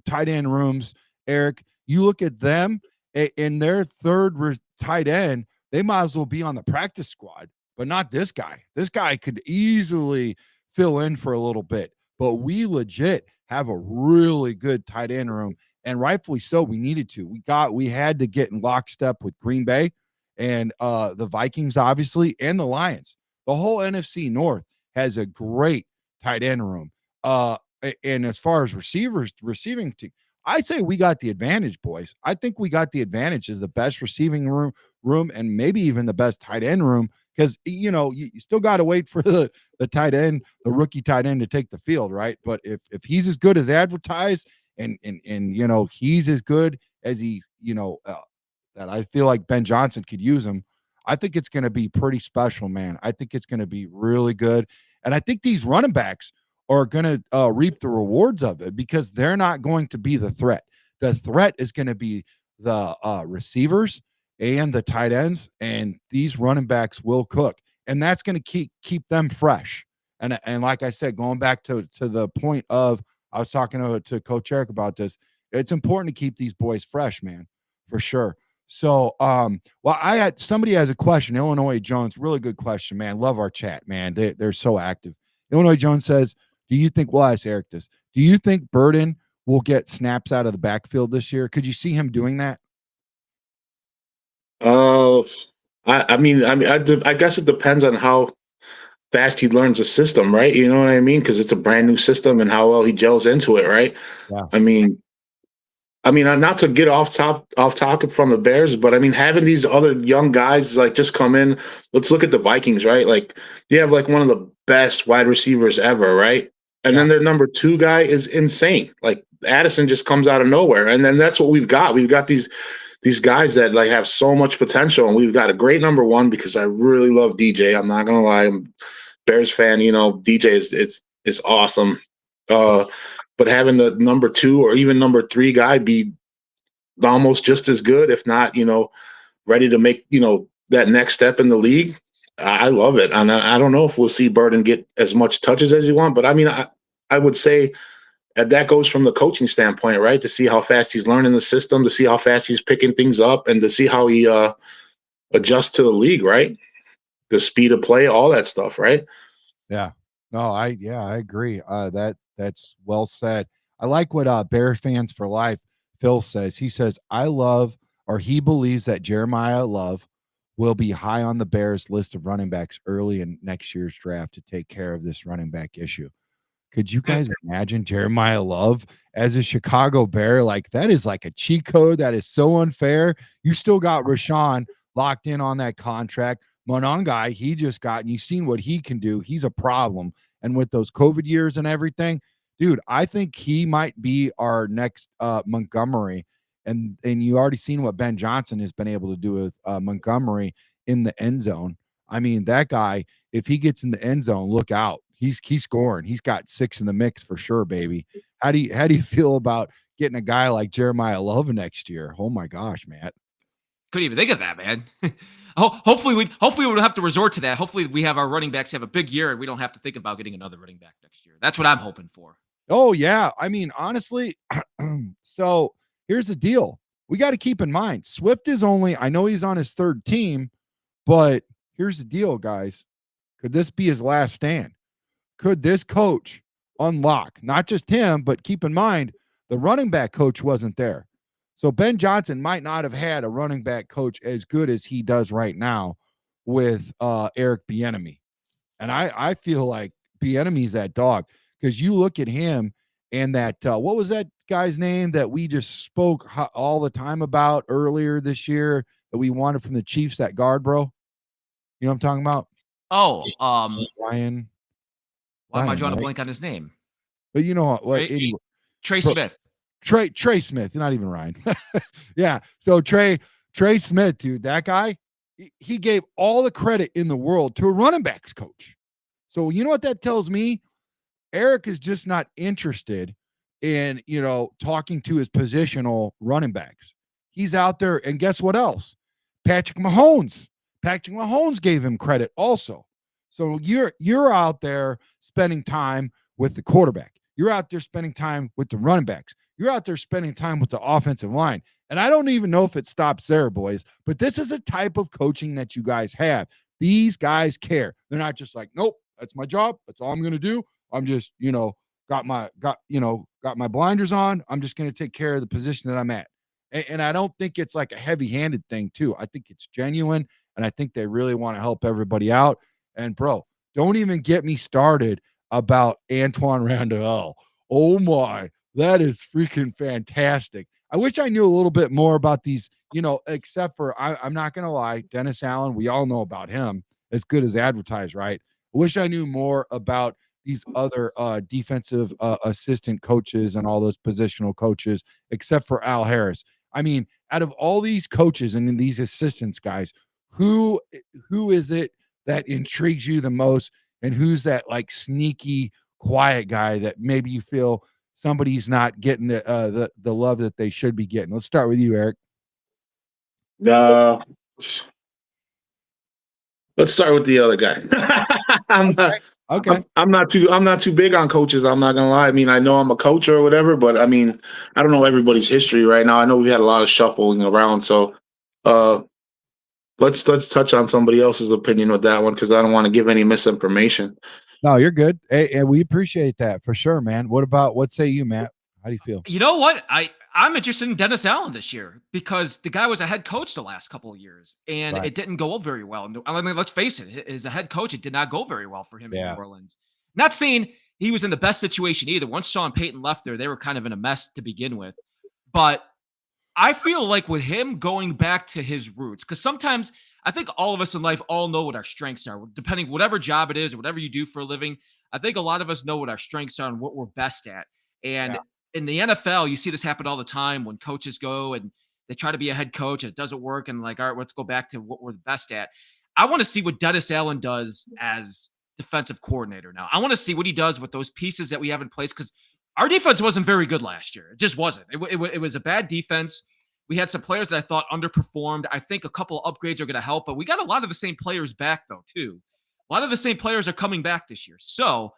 tight end rooms, Eric, you look at them in their third tight end, they might as well be on the practice squad, but not this guy. This guy could easily fill in for a little bit, but we legit have a really good tight end room, and rightfully so. We needed to. We had to get in lockstep with Green Bay and the Vikings, obviously, and the Lions. The whole NFC North has a great tight end room. And as far as receiving team, I'd say we got the advantage, boys. I think we got the advantage as the best receiving room and maybe even the best tight end room, because you still got to wait for the tight end, the rookie tight end, to take the field, right? But if he's as good as advertised, and he's as good as he, that I feel like Ben Johnson could use him, I think it's going to be pretty special, man. I think it's going to be really good, and I think these running backs are going to reap the rewards of it, because they're not going to be the threat. The threat is going to be the receivers and the tight ends, and these running backs will cook, and that's going to keep them fresh. And like I said, going back to the point of, I was talking to Coach Eric about this, it's important to keep these boys fresh, man, for sure. So, well, somebody has a question. Illinois Jones, really good question, man. Love our chat, man. They're so active. Illinois Jones says, do you think, well, I asked Eric this, do you think Burden will get snaps out of the backfield this year? Could you see him doing that? I mean, I guess it depends on how fast he learns the system, right? You know what I mean? Because it's a brand new system, and how well he gels into it, right? Yeah. I mean, not to get off topic from the Bears, but I mean, having these other young guys like just come in. Let's look at the Vikings, right? Like, you have like one of the best wide receivers ever, right? And then their number 2 guy is insane. Like, Addison just comes out of nowhere, and then that's what we've got. We've got these these guys that like have so much potential, and we've got a great number one because I really love DJ. I'm not gonna lie, I'm a Bears fan. You know, DJ is awesome. But having the number two or even number three guy be almost just as good, if not, ready to make that next step in the league. I love it, and I don't know if we'll see Burden get as much touches as you want, but I mean, I would say that goes from the coaching standpoint, right? To see how fast he's learning the system, to see how fast he's picking things up, and to see how he adjusts to the league, right? The speed of play, all that stuff, right? Yeah. No, I agree. That's well said. I like what Bear Fans for Life Phil says. He says, he believes that Jeremiah Love will be high on the Bears list of running backs early in next year's draft to take care of this running back issue. Could you guys imagine Jeremiah Love as a Chicago Bear? Like, that is like a cheat code. That is so unfair. You still got Roschon locked in on that contract. Monongai, he just got, and you've seen what he can do. He's a problem. And with those COVID years and everything, dude, I think he might be our next Montgomery. And you already seen what Ben Johnson has been able to do with Montgomery in the end zone. I mean, that guy, if he gets in the end zone, look out. He's scoring. He's got 6 in the mix for sure, baby. How do you feel about getting a guy like Jeremiah Love next year? Oh my gosh, Matt. Couldn't even think of that, man. Hopefully we don't have to resort to that. Hopefully we have our running backs have a big year and we don't have to think about getting another running back next year. That's what I'm hoping for. Oh yeah. I mean, honestly, so here's the deal. We got to keep in mind, Swift is I know he's on his third team, but here's the deal, guys. Could this be his last stand? Could this coach unlock not just him, but keep in mind the running back coach wasn't there. So Ben Johnson might not have had a running back coach as good as he does right now with Eric Bieniemy. And I feel like Bieniemy's that dog, because you look at him and that what was that guy's name that we just spoke all the time about earlier this year that we wanted from the Chiefs, that guard, bro? You know what I'm talking about? Oh, Ryan. Why am I Ryan, drawing a right? blank on his name? But you know what? Anyway, Trey Smith. Trey Smith, not even Ryan. Yeah. So Trey Smith, dude, that guy, he gave all the credit in the world to a running backs coach. So you know what that tells me? Eric is just not interested in, talking to his positional running backs. He's out there, and guess what else? Patrick Mahomes gave him credit also. So you're out there spending time with the quarterback. You're out there spending time with the running backs. You're out there spending time with the offensive line. And I don't even know if it stops there, boys, but this is a type of coaching that you guys have. These guys care. They're not just like, nope, that's my job. That's all I'm going to do. I'm just, got my blinders on. I'm just going to take care of the position that I'm at. And I don't think it's like a heavy-handed thing too. I think it's genuine, and I think they really want to help everybody out. And bro, don't even get me started about Antoine Randall. Oh my, that is freaking fantastic. I wish I knew a little bit more about these, except for I'm not going to lie, Dennis Allen, we all know about him, as good as advertised, right? I wish I knew more about these other defensive assistant coaches and all those positional coaches, except for Al Harris. I mean, out of all these coaches and these assistants, guys, who is it that intrigues you the most, and who's that like sneaky, quiet guy that maybe you feel somebody's not getting the love that they should be getting? Let's start with you, Eric. Let's start with the other guy. Okay. I'm not too big on coaches. I'm not gonna lie. I mean, I know I'm a coach or whatever, but I mean, I don't know everybody's history right now. I know we've had a lot of shuffling around, so let's touch on somebody else's opinion with that one, because I don't want to give any misinformation. No, you're good. Hey, and we appreciate that for sure, man. What say you, Matt? How do you feel? You know what? I'm interested in Dennis Allen this year because the guy was a head coach the last couple of years, and Right. It didn't go very well. I mean, let's face it, as a head coach, it did not go very well for him in New Orleans. Not saying he was in the best situation either. Once Sean Payton left there, they were kind of in a mess to begin with. But I feel like with him going back to his roots, because sometimes I think all of us in life all know what our strengths are, depending whatever job it is or whatever you do for a living. I think a lot of us know what our strengths are and what we're best at. And in the NFL, you see this happen all the time when coaches go and They try to be a head coach and it doesn't work. And like, all right, let's go back to what we're the best at. I want to see what Dennis Allen does as defensive coordinator now. I want to see what he does with those pieces that we have in place, because our defense wasn't very good last year. It just wasn't. It was a bad defense. We had some players that I thought underperformed. I think a couple of upgrades are going to help, but we got a lot of the same players back, though, too. A lot of the same players are coming back this year. So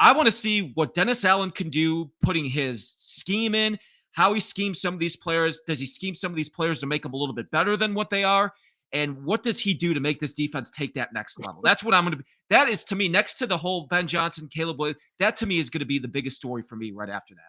I want to see what Dennis Allen can do, putting his scheme in, how he schemes some of these players. Does he scheme some of these players to make them a little bit better than what they are? And what does he do to make this defense take that next level? That's what I'm going to be. That is, to me, next to the whole Ben Johnson, Caleb Williams, that to me is going to be the biggest story for me right after that.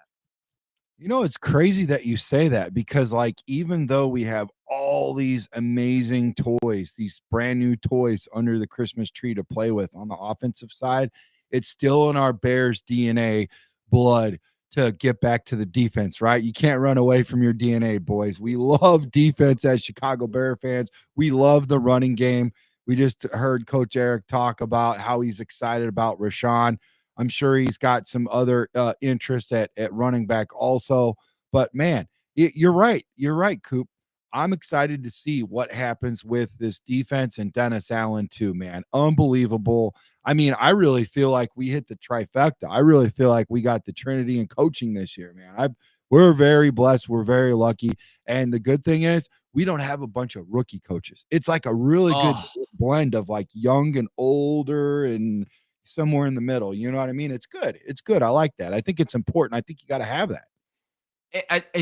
You know, it's crazy that you say that, because like, even though we have all these amazing toys, these brand new toys under the Christmas tree to play with on the offensive side, it's still in our Bears DNA blood to get back to the defense, right? You can't run away from your DNA, boys. We love defense as Chicago Bear fans. We love the running game. We just heard Coach Eric talk about how he's excited about Roschon. I'm sure he's got some other interest at running back also. But man, you're right. You're right, Coop. I'm excited to see what happens with this defense and Dennis Allen too, man. Unbelievable. I mean, I really feel like we hit the trifecta. I really feel like we got the Trinity in coaching this year, man. We're very blessed. We're very lucky. And the good thing is we don't have a bunch of rookie coaches. It's like a really good blend of like young and older and somewhere in the middle. You know what I mean? It's good. It's good. I like that. I think it's important. I think you got to have that.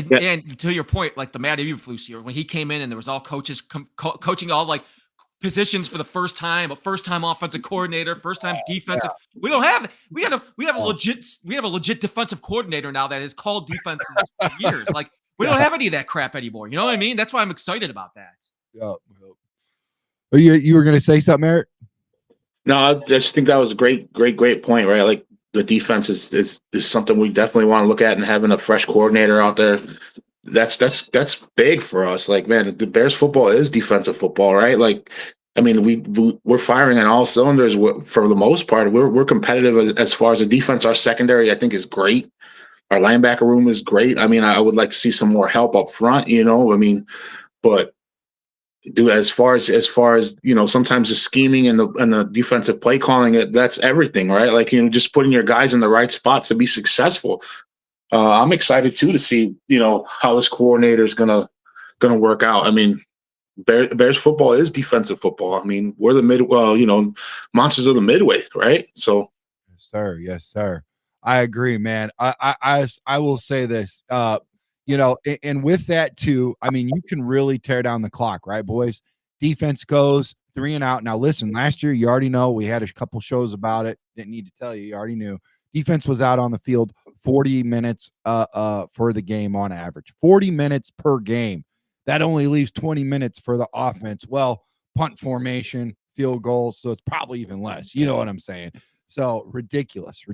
And to your point, like the Matt Eberflus year, when he came in and there was all coaches coaching all like positions for the first time, a first-time offensive coordinator, first-time defensive. Yeah. We don't have. We have a legit defensive coordinator now that has called defenses for years. Like we don't have any of that crap anymore. You know what I mean? That's why I'm excited about that. Yeah. You were going to say something, Eric? No, I just think that was a great point, right? Like the defense is something we definitely want to look at, and having a fresh coordinator out there, that's big for us. Like, man, the Bears football is defensive football, right? Like, I mean, we're firing on all cylinders for the most part. We're competitive as far as the defense. Our secondary, I think, is great. Our linebacker room is great. I mean, I would like to see some more help up front, you know. I mean, but as far as you know, sometimes the scheming and the defensive play calling, that's everything, right? Like, you know, just putting your guys in the right spots to be successful. I'm excited too to see, you know, how this coordinator is gonna work out. I mean, Bears football is defensive football. I mean, we're the monsters of the midway, right? So, yes, sir. I agree, man. I will say this. You know, and with that too, I mean, you can really tear down the clock, right, boys? Defense goes 3 and out. Now, listen, last year, you already know, we had a couple shows about it. Didn't need to tell you. You already knew. Defense was out on the field 40 minutes for the game on average. 40 minutes per game. That only leaves 20 minutes for the offense. Well, punt formation, field goals, so it's probably even less. You know what I'm saying? So ridiculous,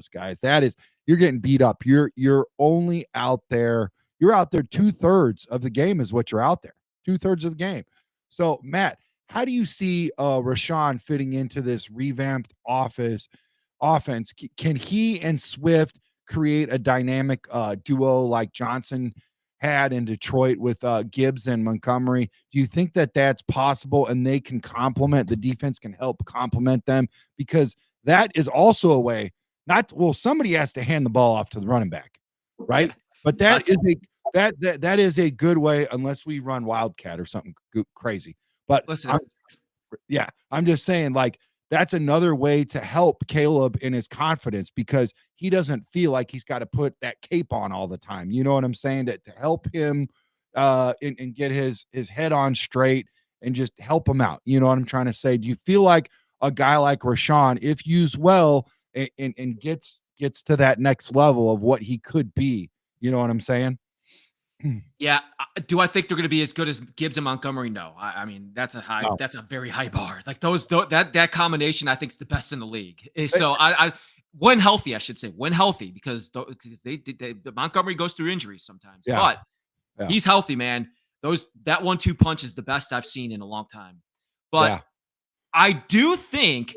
guys. That is, you're getting beat up. You're only out there. You're out there 2/3 of the game is what you're out there. 2/3 of the game. So Matt, how do you see Roschon fitting into this revamped offense? Can he and Swift create a dynamic duo like Johnson had in Detroit with Gibbs and Montgomery? Do you think that that's possible, and they can complement, the defense can help complement them? Because that is also a way, somebody has to hand the ball off to the running back, right? But that is a good way, unless we run Wildcat or something crazy. But listen, I'm just saying, like, that's another way to help Caleb in his confidence, because he doesn't feel like he's got to put that cape on all the time. You know what I'm saying? To help him and get his head on straight and just help him out. You know what I'm trying to say? Do you feel like a guy like Roschon, if used well and gets to that next level of what he could be? You know what I'm saying? Yeah. Do I think they're going to be as good as Gibbs and Montgomery? No. I mean, that's a very high bar. Like that combination, I think, is the best in the league. So when healthy, I should say, because the Montgomery goes through injuries sometimes, but he's healthy, man. That 1-2 punch is the best I've seen in a long time. But I do think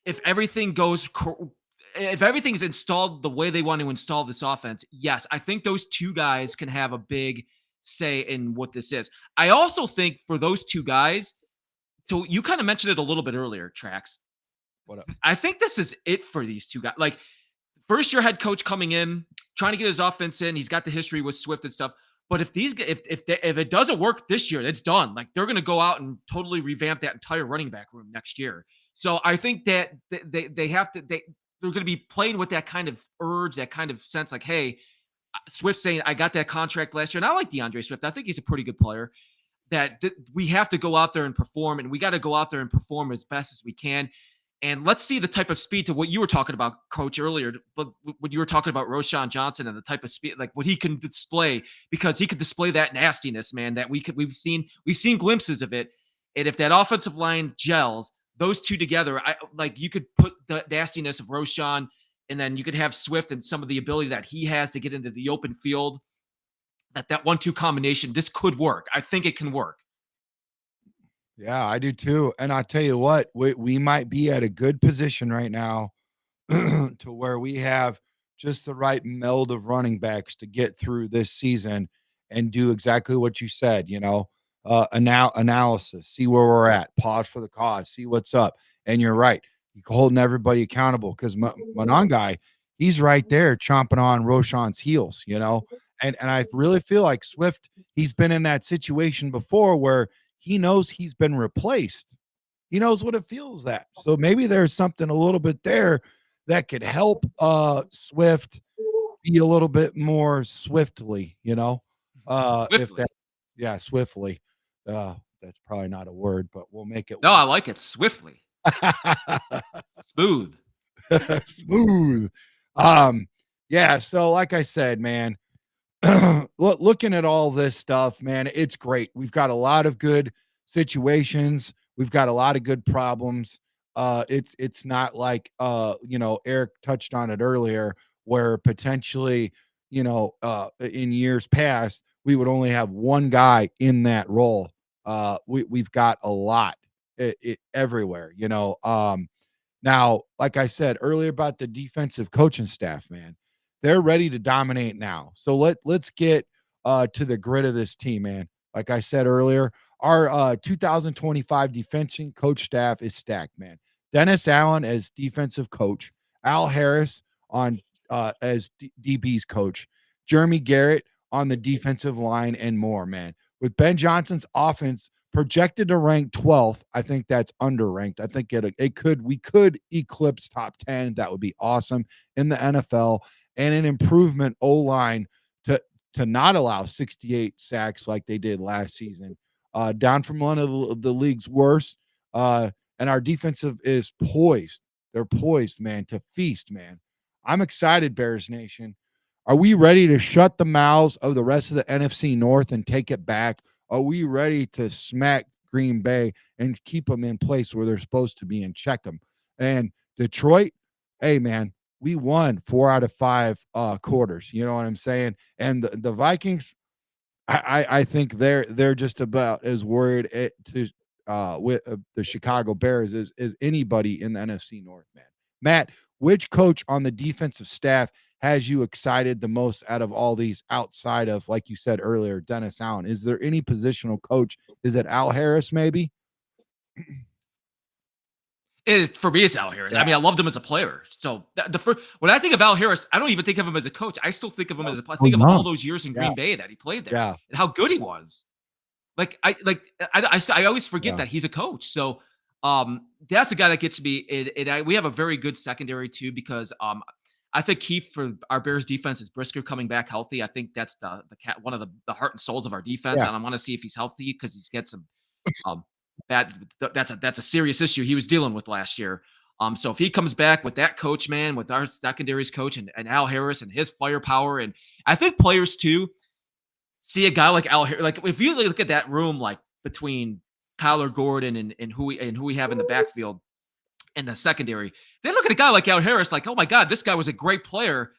if everything is installed the way they want to install this offense, yes, I think those two guys can have a big say in what this is. I also think for those two guys, so you kind of mentioned it a little bit earlier, Trax. What up? I think this is it for these two guys. Like, first year head coach coming in, trying to get his offense in. He's got the history with Swift and stuff. But if it doesn't work this year, it's done. Like, they're going to go out and totally revamp that entire running back room next year. So I think that they have to they're going to be playing with that kind of urge, that kind of sense, like, hey, Swift saying, I got that contract last year, and I like DeAndre Swift. I think he's a pretty good player. That we have to go out there and perform, and we got to go out there and perform as best as we can. And let's see the type of speed to what you were talking about, Coach, earlier. But when you were talking about Roschon Johnson and the type of speed, like what he can display, because he could display that nastiness, man. That we've seen glimpses of it. And if that offensive line gels, those two together, you could put the nastiness of Roschon, and then you could have Swift and some of the ability that he has to get into the open field. That 1-2 combination, this could work. I think it can work. Yeah, I do too. And I'll tell you what, we might be at a good position right now to where we have just the right meld of running backs to get through this season and do exactly what you said, analysis, see where we're at, pause for the cause, see what's up. And you're right. You're holding everybody accountable because Manon guy, he's right there chomping on Roschon's heels, And I really feel like Swift, he's been in that situation before where he knows he's been replaced. He knows what it feels that. So maybe there's something a little bit there that could help Swift be a little bit more swiftly, Swiftly. If that, yeah, swiftly. That's probably not a word, but we'll make it. No, I like it. Swiftly. Smooth. Smooth. Yeah. So like I said, man, looking at all this stuff, man, it's great. We've got a lot of good situations. We've got a lot of good problems. It's not like Eric touched on it earlier, where potentially, in years past, we would only have one guy in that role. We've got a lot everywhere, Now, like I said earlier about the defensive coaching staff, man, they're ready to dominate now. So let's get to the grit of this team, man. Like I said earlier, our 2025 defensive coach staff is stacked, man. Dennis Allen as defensive coach, Al Harris on as DB's coach, Jeremy Garrett on the defensive line, and more, man. With Ben Johnson's offense projected to rank 12th, I think that's underranked. I think we could eclipse top 10. That would be awesome in the NFL. And an improvement O-line to not allow 68 sacks like they did last season, down from one of the league's worst. And our defensive is poised. They're poised, man, to feast, man. I'm excited, Bears Nation. Are we ready to shut the mouths of the rest of the NFC North and take it back? Are we ready to smack Green Bay and keep them in place where they're supposed to be and check them? And Detroit, hey, man, we won 4 out of 5 quarters. You know what I'm saying? And the Vikings, I think they're just about as worried with the Chicago Bears as anybody in the NFC North, man. Matt, which coach on the defensive staff has you excited the most out of all these outside of, like you said earlier, Dennis Allen? Is there any positional coach? Is it Al Harris maybe? It is, for me, it's Al Harris. Yeah. I mean, I loved him as a player. So when I think of Al Harris, I don't even think of him as a coach. I still think of him as a player. I think of all those years in Green Bay that he played there and how good he was. I always forget that he's a coach. So that's a guy that gets me. We have a very good secondary too, because I think key for our Bears defense is Brisker coming back healthy. I think that's one of the heart and souls of our defense, and I want to see if he's healthy because he's got some that's a serious issue he was dealing with last year. So if he comes back with that coach, man, with our secondaries coach and Al Harris and his firepower, and I think players too see a guy like Al Harris. Like if you look at that room, like between Kyler Gordon and who we have in the backfield and the secondary, they look at a guy like Al Harris, like, oh my God, this guy was a great player.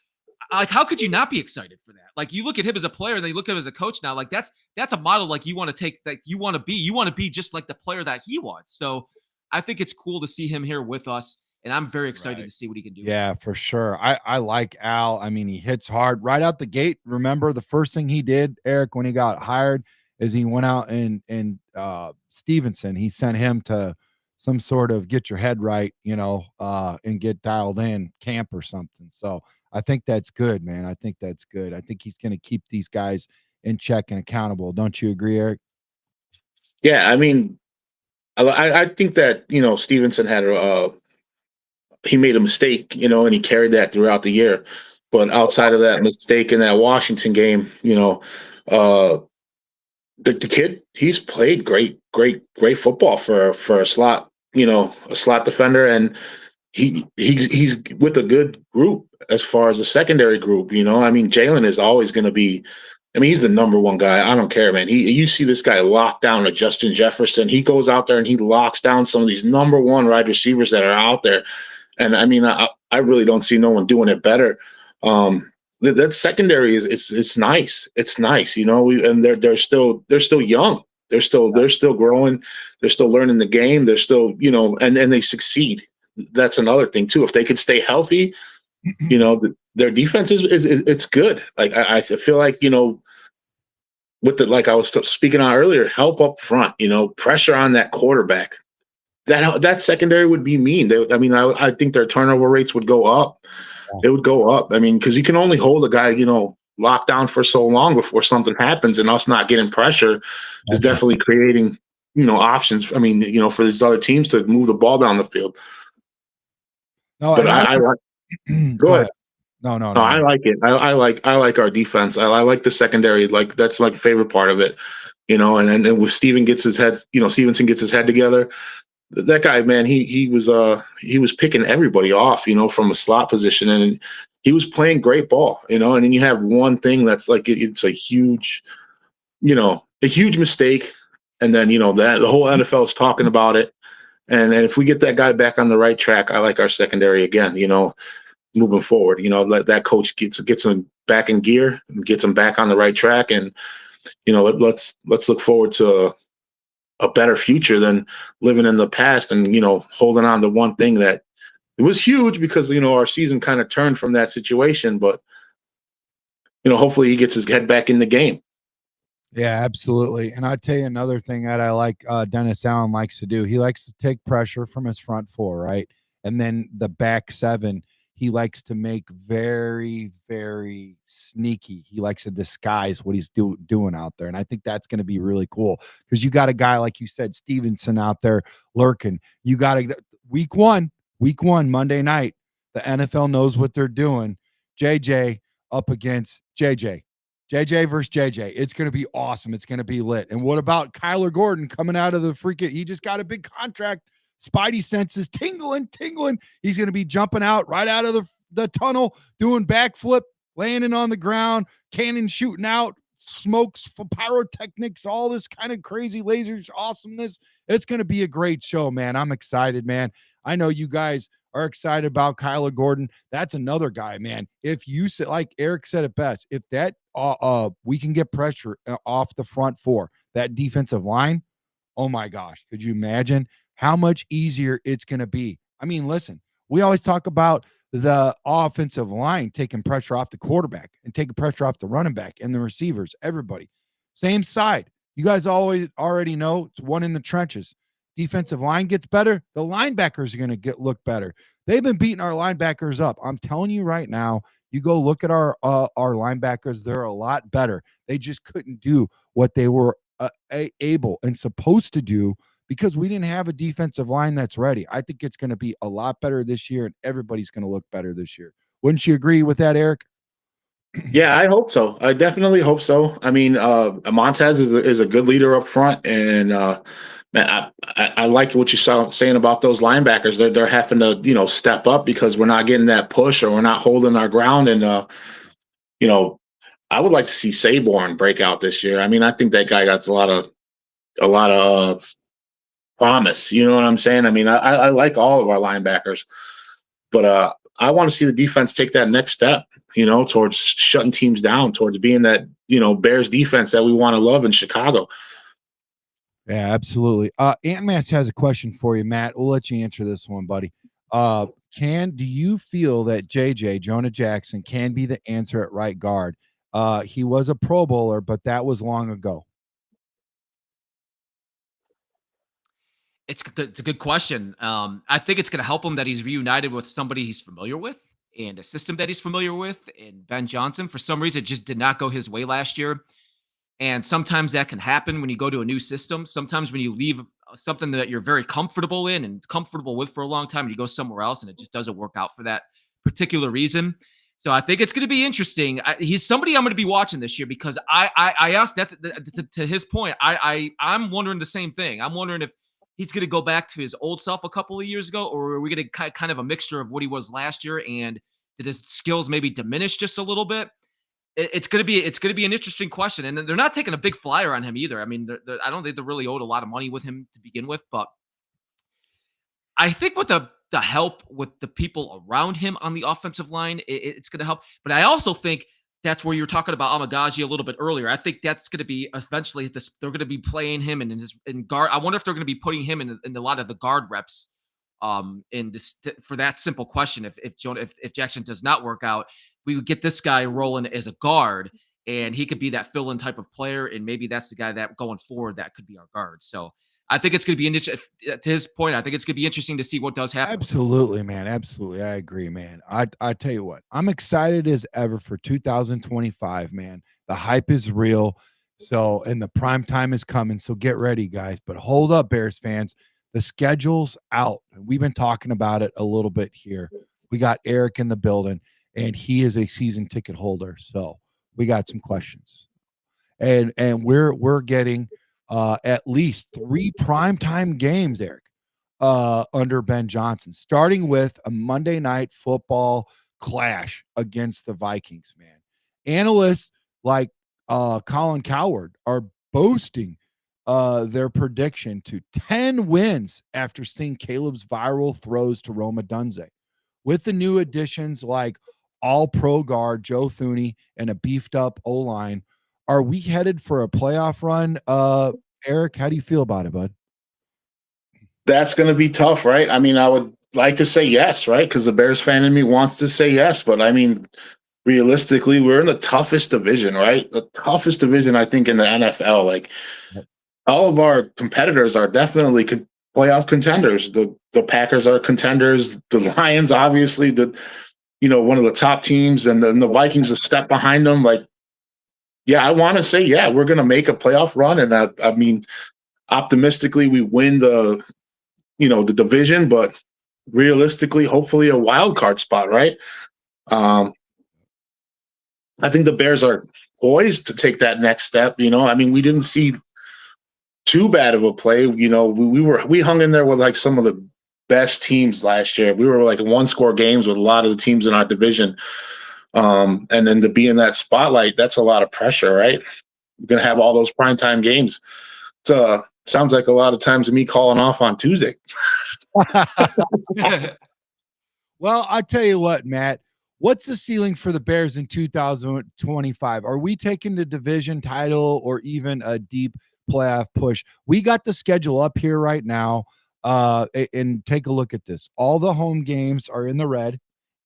Like, how could you not be excited for that? Like, you look at him as a player, and then you look at him as a coach now. Like, that's a model like you want to take, that you want to be. You want to be just like the player that he was. So I think it's cool to see him here with us. and I'm very excited Right. to see what he can do. Yeah, for sure. I like Al. I mean, he hits hard right out the gate. Remember the first thing he did, Eric, when he got hired, is he went out and Stevenson. He sent him to some sort of get your head right, and get dialed in camp or something. So I think that's good, man. I think that's good. I think he's going to keep these guys in check and accountable. Don't you agree, Eric? Yeah, I mean, I think that Stevenson had he made a mistake, and he carried that throughout the year. But outside of that mistake in that Washington game, uh, the kid, he's played great football for a slot, a slot defender, and he's with a good group as far as the secondary group. I mean, Jalen is always going to be. I mean, he's the number one guy. I don't care, man. You see this guy lock down to Justin Jefferson. He goes out there and he locks down some of these number one wide receivers that are out there. And I mean, I really don't see no one doing it better. That secondary it's nice. It's nice, and they're still young. They're still growing. They're still learning the game. They're still, and they succeed. That's another thing too. If they could stay healthy, their defense is it's good. Like I feel like, with like I was speaking on earlier, help up front, pressure on that quarterback. That secondary would be mean. I think their turnover rates would go up. It would go up. I mean, because you can only hold a guy, locked down for so long before something happens, and us not getting pressure is definitely creating, options. I mean, for these other teams to move the ball down the field. No, but I like. Go ahead. No. I like it. I like our defense. I like the secondary. Like that's my favorite part of it. And then with Stevenson gets his head together. That guy, man, he was picking everybody off, from a slot position, and he was playing great ball, and then you have one thing that's like it's a huge mistake, and then that the whole NFL is talking about it, and if we get that guy back on the right track, I like our secondary again, moving forward, let that coach gets him back in gear and gets him back on the right track, and let's look forward to a better future than living in the past and, holding on to one thing that it was huge because, our season kind of turned from that situation, but, hopefully he gets his head back in the game. Yeah, absolutely. And I tell you another thing that I like Dennis Allen likes to do. He likes to take pressure from his front four, right? And then the back seven, he likes to make very, very sneaky. He likes to disguise what he's doing out there. And I think that's going to be really cool because you got a guy, like you said, Stevenson out there lurking. You got week one, Monday night, the NFL knows what they're doing. JJ up against JJ versus JJ. It's going to be awesome. It's going to be lit. And what about Kyler Gordon coming out of the freaking, he just got a big contract. Spidey senses tingling. He's going to be jumping out right out of the tunnel, doing backflip, landing on the ground, cannon shooting out, smokes for pyrotechnics, all this kind of crazy lasers awesomeness. It's going to be a great show, man. I'm excited, man. I know you guys are excited about Kyler Gordon. That's another guy, man. If you said, like Eric said it best, if that we can get pressure off the front four, that defensive line, oh my gosh, could you imagine how much easier it's going to be? I mean, listen, we always talk about the offensive line taking pressure off the quarterback and taking pressure off the running back and the receivers, everybody. Same side. You guys already know it's one in the trenches. Defensive line gets better, the linebackers are going to look better. They've been beating our linebackers up. I'm telling you right now, you go look at our linebackers, they're a lot better. They just couldn't do what they were able and supposed to do because we didn't have a defensive line that's ready. I think it's going to be a lot better this year, and everybody's going to look better this year. Wouldn't you agree with that, Eric? Yeah, I hope so. I definitely hope so. I mean, Montez is a good leader up front, and man, I like what you're saying about those linebackers. They're having to step up because we're not getting that push or we're not holding our ground. And I would like to see Saborn break out this year. I mean, I think that guy got a lot of promise. You know what I'm saying? I mean, I like all of our linebackers, but I want to see the defense take that next step, towards shutting teams down, towards being that, Bears defense that we want to love in Chicago. Yeah, absolutely. Ant-Mass has a question for you, Matt. We'll let you answer this one, buddy. Do you feel that Jonah Jackson can be the answer at right guard? He was a Pro Bowler, but that was long ago. It's a good question. I think it's going to help him that he's reunited with somebody he's familiar with and a system that he's familiar with. And Ben Johnson, for some reason, it just did not go his way last year. And sometimes that can happen when you go to a new system. Sometimes when you leave something that you're very comfortable in and comfortable with for a long time, and you go somewhere else and it just doesn't work out for that particular reason. So I think it's going to be interesting. He's somebody I'm going to be watching this year because I asked that's to his point. I'm wondering the same thing. I'm wondering if he's going to go back to his old self a couple of years ago, or are we going to kind of a mixture of what he was last year and did his skills maybe diminish just a little bit? It's going to be an interesting question, and they're not taking a big flyer on him either. I mean, I don't think they're really owed a lot of money with him to begin with, but I think with the help with the people around him on the offensive line, it's going to help. But I also think that's where you're talking about Amagaji a little bit earlier. I think that's going to be eventually this. They're going to be playing him in guard. I wonder if they're going to be putting him in a lot of the guard reps. In this for that simple question, if Jackson does not work out, we would get this guy rolling as a guard, and he could be that fill-in type of player, and maybe that's the guy that going forward that could be our guard. So I think it's going to be to his point. I think it's going to be interesting to see what does happen. Absolutely, man. Absolutely, I agree, man. I tell you what, I'm excited as ever for 2025, man. The hype is real. So, and the prime time is coming. So get ready, guys. But hold up, Bears fans. The schedule's out. We've been talking about it a little bit here. We got Eric in the building, and he is a season ticket holder. So we got some questions, and we're getting at least 3 primetime games, Eric, under Ben Johnson, starting with a Monday night football clash against the Vikings, man. Analysts like Colin Coward are boasting their prediction to 10 wins after seeing Caleb's viral throws to Roma Dunze. With the new additions like all-pro guard Joe Thuney and a beefed-up O-line, are we headed for a playoff run? Eric, how do you feel about it, bud? That's going to be tough, right? I mean, I would like to say yes, right? Because the Bears fan in me wants to say yes, but I mean, realistically, we're in the toughest division, right? The toughest division, I think, in the NFL. Like, all of our competitors are definitely playoff contenders. The Packers are contenders. The Lions, obviously, one of the top teams, and then the Vikings a step behind them. Like, yeah, I want to say, yeah, we're going to make a playoff run, and I mean, optimistically, we win the division, but realistically, hopefully, a wild card spot, right? I think the Bears are poised to take that next step. I mean, we didn't see too bad of a play. We hung in there with like some of the best teams last year. We were like 1-score games with a lot of the teams in our division. And then to be in that spotlight, that's a lot of pressure, right? You're going to have all those primetime games. It sounds like a lot of times of me calling off on Tuesday. Well, I tell you what, Matt, what's the ceiling for the Bears in 2025? Are we taking the division title or even a deep playoff push? We got the schedule up here right now, and take a look at this. All the home games are in the red,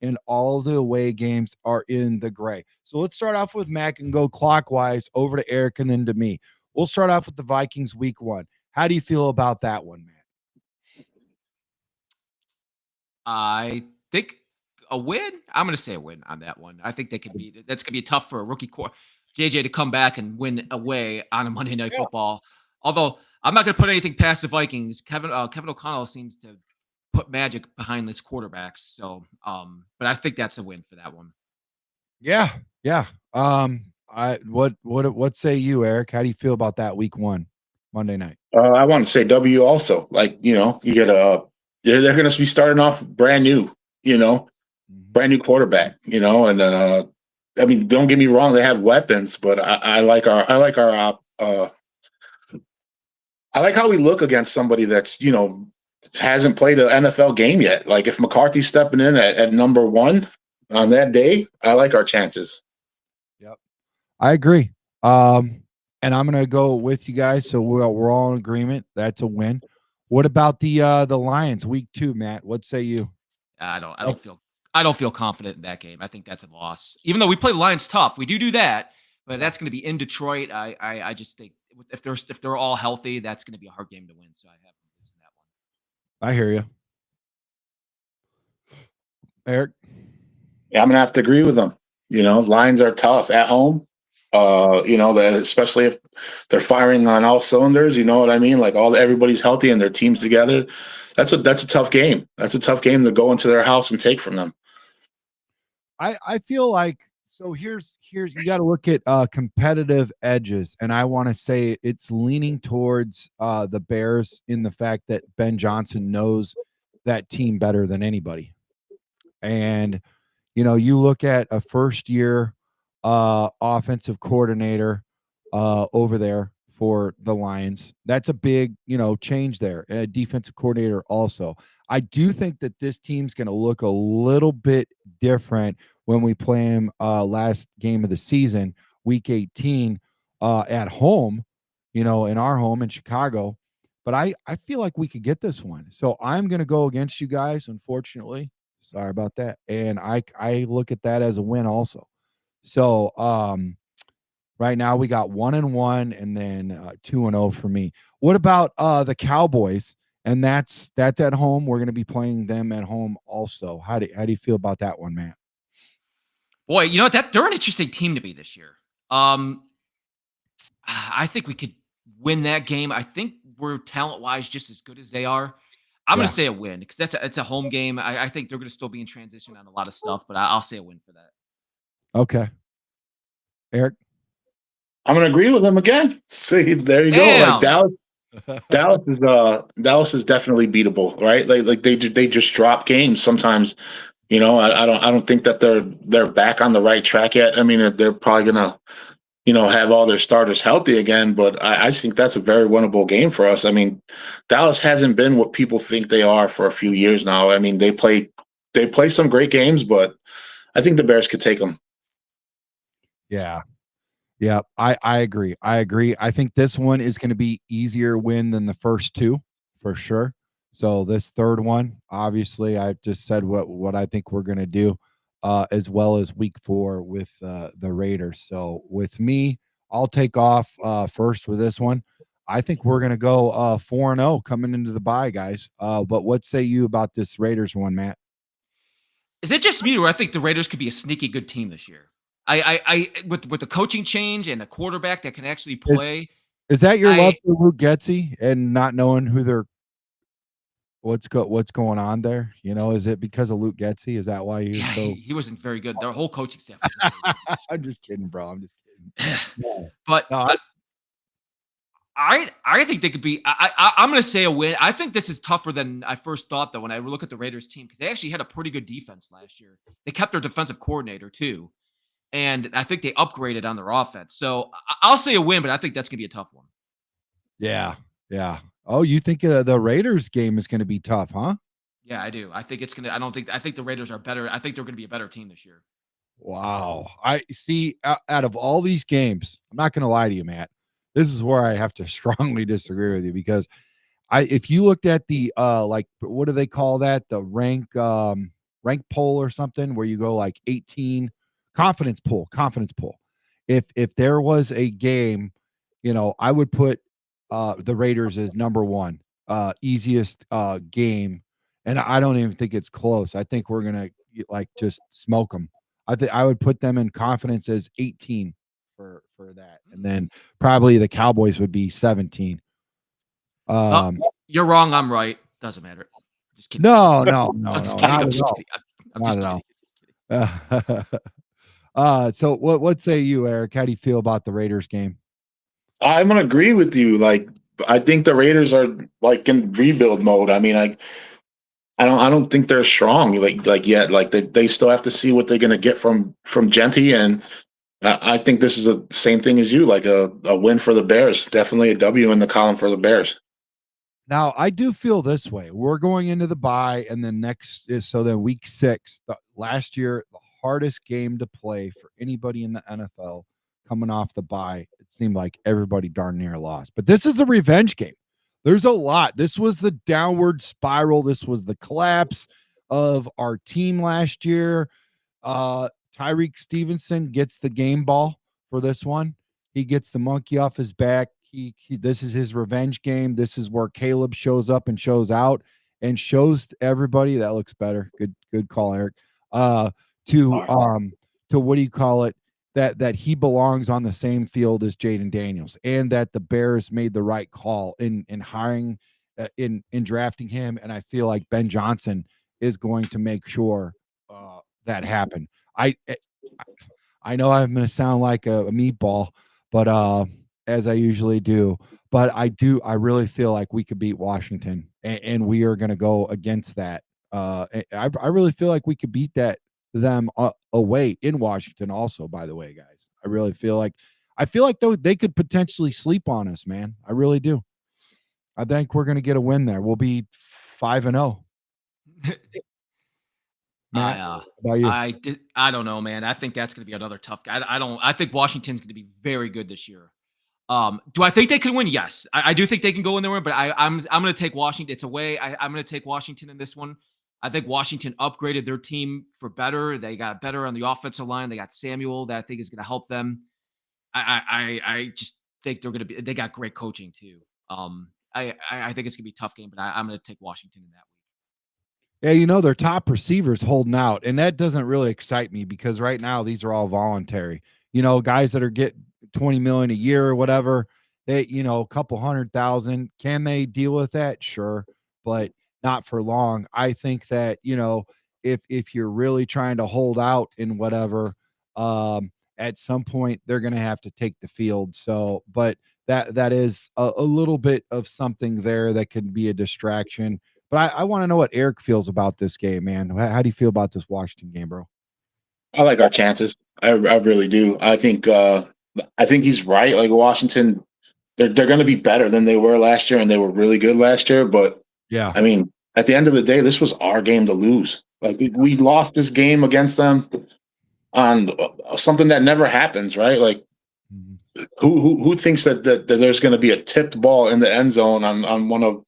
and all the away games are in the gray. So let's start off with Mac and go clockwise over to Eric and then to me. We'll start off with the Vikings week 1. How do you feel about that one, Matt? I think a win. I'm going to say a win on that one. I think that's going to be tough for a rookie core. JJ to come back and win away on a Monday Night Football. Although I'm not going to put anything past the Vikings. Kevin O'Connell seems to put magic behind this quarterbacks. So, but I think that's a win for that one. Yeah. What say you, Eric? How do you feel about that week 1 Monday night? I want to say W also. Like, you get they're going to be starting off brand new, brand new quarterback, and then I mean, don't get me wrong, they have weapons, but I like how we look against somebody that's hasn't played an NFL game yet. Like if McCarthy's stepping in at number 1 on that day, I like our chances. Yep, I agree. And I'm gonna go with you guys. So we're all in agreement. That's a win. What about the Lions week 2, Matt? What say you? I don't feel confident in that game. I think that's a loss. Even though we play the Lions tough, we do that, but that's going to be in Detroit. I just think if they're all healthy, that's going to be a hard game to win. So I have them losing that one. I hear you, Eric. Yeah, I'm gonna have to agree with them. Lions are tough at home. That especially if they're firing on all cylinders, you know what I mean? Like everybody's healthy and their team's together. That's a tough game. That's a tough game to go into their house and take from them. I feel like so here's you got to look at competitive edges, and I want to say it's leaning towards the Bears in the fact that Ben Johnson knows that team better than anybody. And you look at a first year offensive coordinator over there for the Lions. That's a big, change there. A defensive coordinator also. I do think that this team's going to look a little bit different when we play them last game of the season, week 18, at home, in our home in Chicago. But I feel like we could get this one. So I'm going to go against you guys, unfortunately. Sorry about that. And I look at that as a win also. So right now we got 1-1 and then 2-0 for me. What about the Cowboys? And that's at home. We're going to be playing them at home also. How do you feel about that one, Matt? Boy, they're an interesting team to be this year. I think we could win that game. I think we're talent-wise just as good as they are. I'm going to say a win because it's a home game. I think they're going to still be in transition on a lot of stuff, but I'll say a win for that. Okay. Eric? I'm going to agree with him again. See, there you go. Like Dallas is definitely beatable, right? Like they just drop games sometimes. I don't think that they're back on the right track yet. I mean, they're probably gonna have all their starters healthy again, but I think that's a very winnable game for us. I mean, Dallas hasn't been what people think they are for a few years now. I mean, they play some great games, but I think the Bears could take them. Yeah. Yeah, I agree. I think this one is going to be easier win than the first two for sure. So this third one, obviously, I just said what I think we're going to do, as well as week 4 with the Raiders. So with me, I'll take off first with this one. I think we're going to go 4-0 coming into the bye, guys. But what say you about this Raiders one, Matt? Is it just me, or I think the Raiders could be a sneaky good team this year? I with the coaching change and a quarterback that can actually play. Is that your love for Luke Getsy and not knowing who they're what's going on there? Is it because of Luke Getsy? Is that why he wasn't very good? Their whole coaching staff wasn't very good. I'm just kidding, bro. I'm just kidding. Yeah. But I think they could be. I'm going to say a win. I think this is tougher than I first thought, though. When I look at the Raiders team, because they actually had a pretty good defense last year. They kept their defensive coordinator too. And I think they upgraded on their offense. So I'll say a win, but I think that's going to be a tough one. Yeah. Yeah. Oh, you think the Raiders game is going to be tough, huh? Yeah, I do. I think it's going to – I think the Raiders are better. I think they're going to be a better team this year. Wow. I see out of all these games, I'm not going to lie to you, Matt. This is where I have to strongly disagree with you because if you looked at the what do they call that? The rank poll or something where you go like 18 – confidence pool. If there was a game, I would put the Raiders as number 1, easiest game, and I don't even think it's close. I think we're gonna just smoke them. I would put them in confidence as 18 for that, and then probably the Cowboys would be 17. You're wrong. I'm right. Doesn't matter. Just kidding. No. I'm just kidding. I'm just kidding. I'm just kidding. So what say you, Eric? How do you feel about the Raiders game? I'm gonna agree with you. Like, I think the Raiders are like in rebuild mode. I mean, I don't think they're strong like yet. Like they still have to see what they're gonna get from Genty, and I think this is the same thing as you. Like a win for the Bears, definitely a W in the column for the Bears. Now, I do feel this way. We're going into the bye, and then then week 6, last year, the hardest game to play for anybody in the NFL coming off the bye. It seemed like everybody darn near lost. But this is a revenge game. There's a lot. This was the downward spiral. This was the collapse. of our team last year. Tyreek Stevenson gets the game ball for this one. He gets the monkey off his back. This is his revenge game. This is where Caleb shows up and shows out and shows everybody that looks better. Good call, Eric. To what do you call it? That he belongs on the same field as Jaden Daniels, and that the Bears made the right call in hiring, in drafting him. And I feel like Ben Johnson is going to make sure that happen. I know I'm going to sound like a meatball, but as I usually do, but I really feel like we could beat Washington, and we are going to go against that. I really feel like we could beat them away in Washington also, by the way, guys. I feel like though they could potentially sleep on us, man. I really do. I think we're going to get a win there. We'll be 5-0. Matt, about you? I don't know, man. I think that's going to be another tough guy. I think Washington's going to be very good this year. Do I think they can win? Yes, I do think they can go in there, but I'm going to take Washington. It's away. I'm going to take Washington in this one. I think Washington upgraded their team for better. They got better on the offensive line. They got Samuel that I think is going to help them. I just think they got great coaching too. I think it's going to be a tough game, but I'm going to take Washington in that week. Yeah, their top receivers holding out, and that doesn't really excite me because right now these are all voluntary. Guys that are getting $20 million a year or whatever, they, a couple 100,000. Can they deal with that? Sure, but not for long. I think that, if you're really trying to hold out in whatever, at some point they're going to have to take the field. So, but that is a little bit of something there that could be a distraction. But I want to know what Eric feels about this game, man. How do you feel about this Washington game, bro? I like our chances. I really do. I think he's right. Like Washington, they're going to be better than they were last year, and they were really good last year. But yeah, I mean, at the end of the day, this was our game to lose. Like we lost this game against them on something that never happens, right? Like who thinks that there's going to be a tipped ball in the end zone on one of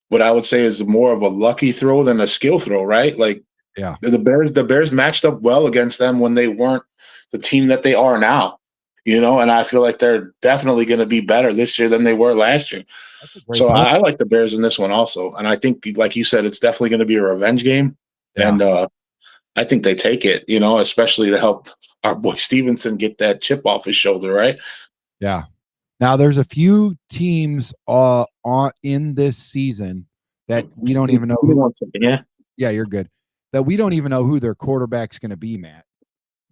what I would say is more of a lucky throw than a skill throw, right? Like, yeah, the Bears matched up well against them when they weren't the team that they are now, and I feel like they're definitely going to be better this year than they were last year. So I like the Bears in this one also, and I think, like you said, it's definitely going to be a revenge game, and I think they take it, especially to help our boy Stevenson get that chip off his shoulder, right? Yeah. Now there's a few teams in this season that we don't even know who. Yeah, you're good. That we don't even know who their quarterback's going to be, Matt.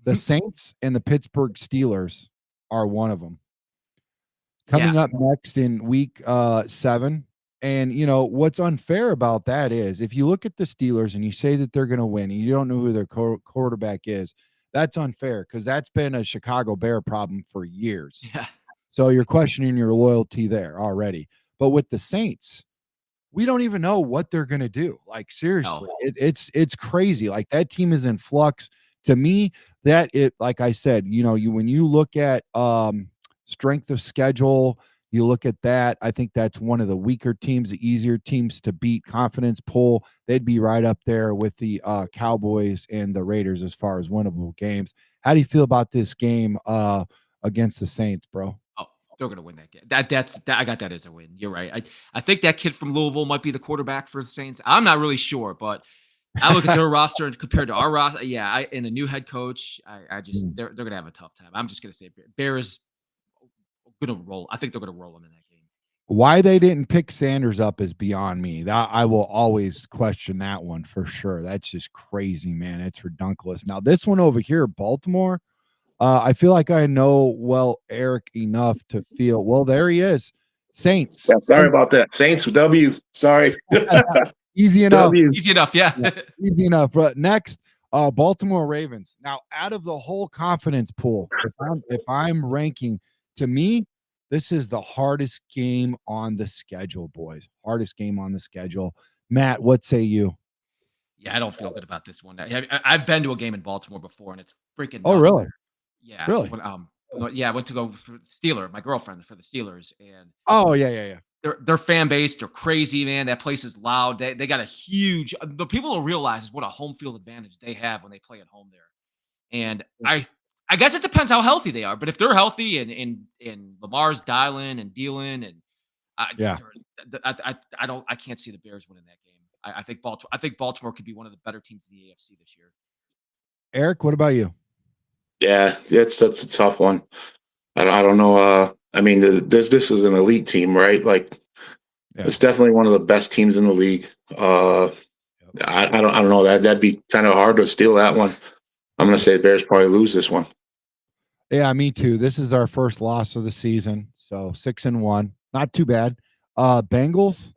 The Saints and the Pittsburgh Steelers are one of them. Coming up next in week 7. And what's unfair about that is if you look at the Steelers and you say that they're going to win and you don't know who their quarterback is, that's unfair because that's been a Chicago Bear problem for years. Yeah. So you're questioning your loyalty there already. But with the Saints, we don't even know what they're going to do. Like, seriously, it's crazy. Like, that team is in flux. To me, like I said, when you look at strength of schedule, you look at that, I think that's one of the weaker teams, the easier teams to beat. Confidence pool, they'd be right up there with the Cowboys and the Raiders as far as winnable games. How do you feel about this game against the Saints, bro? Oh, they're going to win that game. I got that as a win. You're right. I think that kid from Louisville might be the quarterback for the Saints. I'm not really sure, but I look at their roster and compared to our roster. Yeah, and the new head coach, I just they're going to have a tough time. I'm just going to say Bears going to roll. I think they're going to roll them in that game. Why they didn't pick Sanders up is beyond me. I will always question that one for sure. That's just crazy, man. It's redunculous. Now this one over here, Baltimore. I feel like I know Eric enough to feel. Well, there he is. Saints. Yeah, sorry about that. Saints W. Sorry. Easy enough. Easy enough. Yeah. Easy enough. But next, Baltimore Ravens. Now, out of the whole confidence pool, if I'm ranking, to me, this is the hardest game on the schedule, boys. Hardest game on the schedule. Matt, what say you? Yeah, I don't feel good about this one. I've been to a game in Baltimore before, and it's freaking. Oh, really? Yeah. Really? I went to go for Steelers, my girlfriend for the Steelers, and yeah. their fan base, they're crazy, man. That place is loud. They got a huge. The people don't realize is what a home field advantage they have when they play at home there. And I guess it depends how healthy they are. But if they're healthy and Lamar's dialing and dealing, and Yeah. I can't see the Bears winning that game. I think Baltimore could be one of the better teams in the AFC this year. Eric, what about you? Yeah, that's a tough one. I don't know. I mean, this is an elite team, right? Like, it's definitely one of the best teams in the league. I don't know, that'd be kind of hard to steal that one. I'm going to say the Bears probably lose this one. Yeah, me too. This is our first loss of the season, so 6-1, not too bad. Bengals.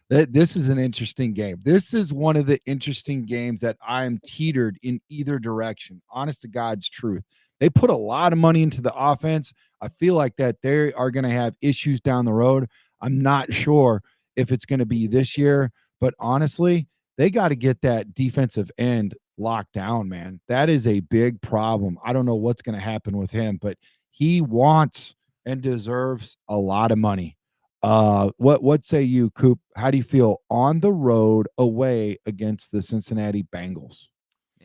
This is an interesting game. This is one of the interesting games that I am teetered in either direction. Honest to God's truth. They put a lot of money into the offense. I feel like that they are going to have issues down the road. I'm not sure if it's going to be this year, but honestly, they got to get that defensive end locked down, man. That is a big problem. I don't know what's going to happen with him, but he wants and deserves a lot of money. What say you, Coop? How do you feel on the road away against the Cincinnati Bengals?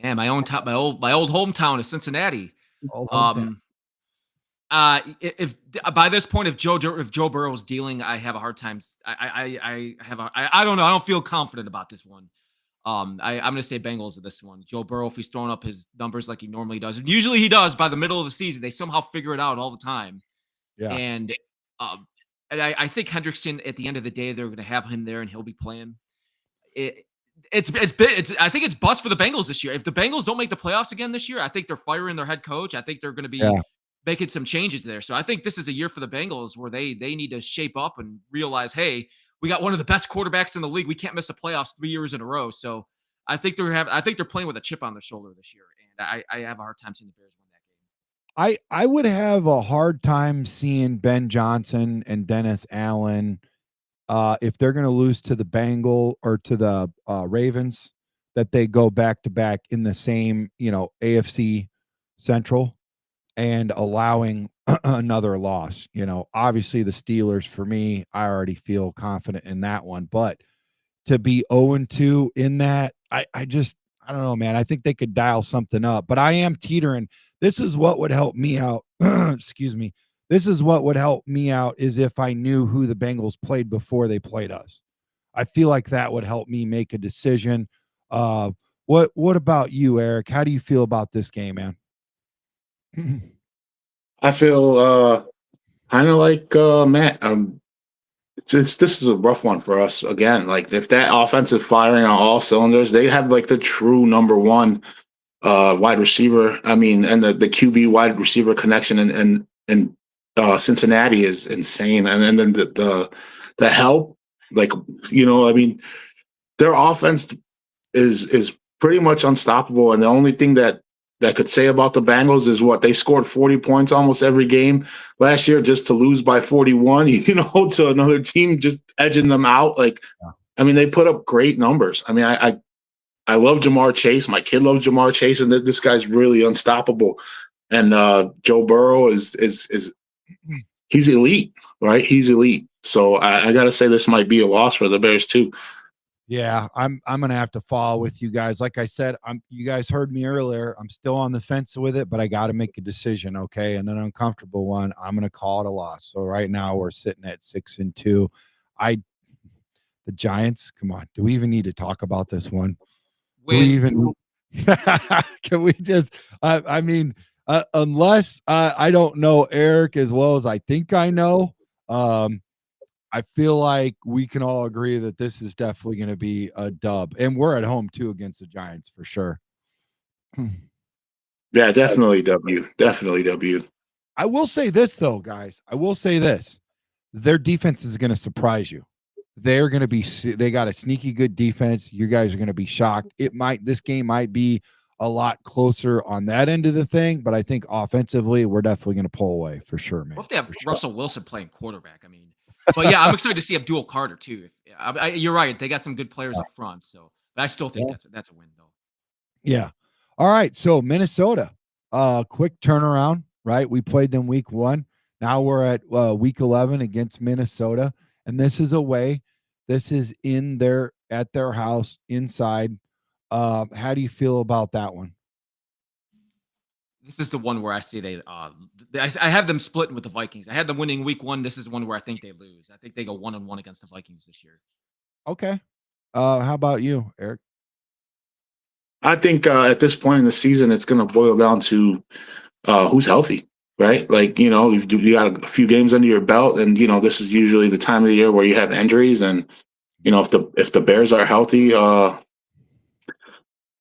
Man, my old hometown is Cincinnati. Old hometown. If by this point, if Joe Burrow is dealing, I have a hard time. I don't know. I don't feel confident about this one. I'm going to say Bengals in this one. Joe Burrow, if he's throwing up his numbers like he normally does, and usually he does by the middle of the season, they somehow figure it out all the time. Yeah. And I think Hendrickson, at the end of the day, they're going to have him there and he'll be playing. I think it's bust for the Bengals this year. If the Bengals don't make the playoffs again this year, I think they're firing their head coach. I think they're going to be making some changes there. So I think this is a year for the Bengals where they need to shape up and realize, hey, we got one of the best quarterbacks in the league. We can't miss the playoffs 3 years in a row. So I think they're playing with a chip on their shoulder this year, and I have a hard time seeing the Bears win that game. I would have a hard time seeing Ben Johnson and Dennis Allen if they're going to lose to the Bengal or to the Ravens, that they go back to back in the same, AFC Central and allowing another loss. Obviously the Steelers, for me, I already feel confident in that one, but to be 0-2 in that, I don't know, man. I think they could dial something up, but I am teetering. This is what would help me out. Excuse me. This is what would help me out is if I knew who the Bengals played before they played us. I feel like that would help me make a decision. What about you, Eric? How do you feel about this game, man? I feel kind of like Matt. This is a rough one for us again. Like, if that offensive firing on all cylinders, they have like the true number one wide receiver. I mean, and the QB wide receiver connection in Cincinnati is insane. And then the help, like, I mean, their offense is pretty much unstoppable. And the only thing that could say about the Bengals is what they scored 40 points almost every game last year just to lose by 41, to another team, just edging them out. Like, I mean, they put up great numbers. I mean, I love Jamar Chase. My kid loves Jamar Chase, and this guy's really unstoppable. And Joe Burrow is he's elite, right? He's elite. So I got to say this might be a loss for the Bears too. Yeah, I'm gonna have to follow with you guys. Like I said, you guys heard me earlier. I'm still on the fence with it, but I got to make a decision, okay? And an uncomfortable one. I'm gonna call it a loss. So right now we're sitting at 6-2. The Giants. Come on, do we even need to talk about this one? Do we even? Can we just? I mean, unless I don't know Eric as well as I think I know. I feel like we can all agree that this is definitely going to be a dub, and we're at home too against the Giants for sure. Yeah, definitely W. Definitely W. I will say this though, guys. I will say this: their defense is going to surprise you. They're going to be. They got a sneaky good defense. You guys are going to be shocked. This game might be a lot closer on that end of the thing, but I think offensively, we're definitely going to pull away for sure, man. What if they have Russell Wilson playing quarterback? I mean. But yeah, I'm excited to see Abdul Carter too. You're right; they got some good players up front. So, but I still think that's a win, though. Yeah. All right. So Minnesota, quick turnaround, right? We played them week 1. Now we're at week 11 against Minnesota, and this is away. This is at their house inside. How do you feel about that one? This is the one where I see I have them splitting with the Vikings. I had them winning week 1. This is one where I think they lose. I think they go 1-1 against the Vikings this year. Okay. How about you, Eric? I think at this point in the season, it's going to boil down to who's healthy, right? Like, you got a few games under your belt, and this is usually the time of the year where you have injuries, and if the Bears are healthy,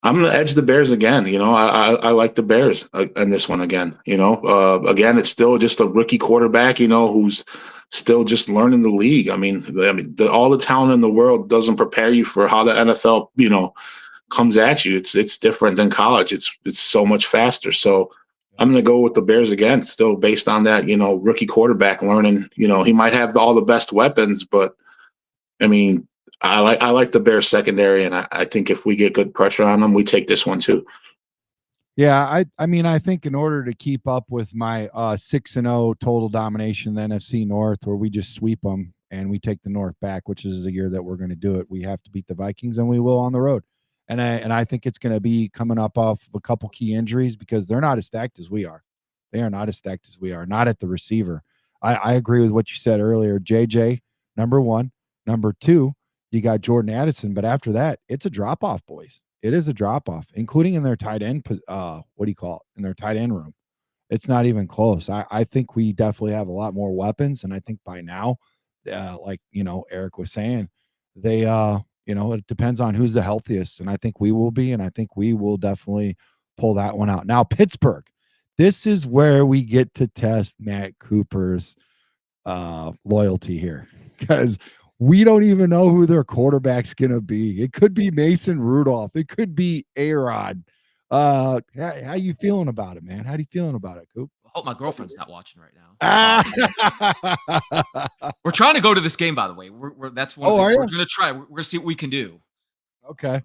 I'm going to edge the Bears again. I like the Bears in this one again. Again, it's still just a rookie quarterback, who's still just learning the league. All the talent in the world doesn't prepare you for how the NFL, comes at you. It's different than college. It's so much faster. So I'm going to go with the Bears again, still based on that, rookie quarterback learning. He might have all the best weapons, but I mean, I like the Bears secondary, and I think if we get good pressure on them, we take this one too. Yeah, I think in order to keep up with my 6-0 total domination in the NFC North, where we just sweep them and we take the North back, which is the year that we're going to do it, we have to beat the Vikings, and we will on the road. And I think it's going to be coming up off of a couple key injuries because they're not as stacked as we are. They are not as stacked as we are, not at the receiver. I agree with what you said earlier. JJ, number one. Number two, you got Jordan Addison, but after that, it's a drop off, boys. It is a drop off, including in their tight end. What do you call it? In their tight end room, it's not even close. I think we definitely have a lot more weapons, and I think by now, like Eric was saying, they it depends on who's the healthiest, and I think we will be, and I think we will definitely pull that one out. Now Pittsburgh, this is where we get to test Matt Cooper's loyalty here because we don't even know who their quarterback's going to be. It could be Mason Rudolph. It could be A-Rod. How you feeling about it, man? How do you feeling about it, Coop? I hope my girlfriend's not watching right now. We're trying to go to this game, by the way. That's one. We're going to try. We're going to see what we can do. Okay.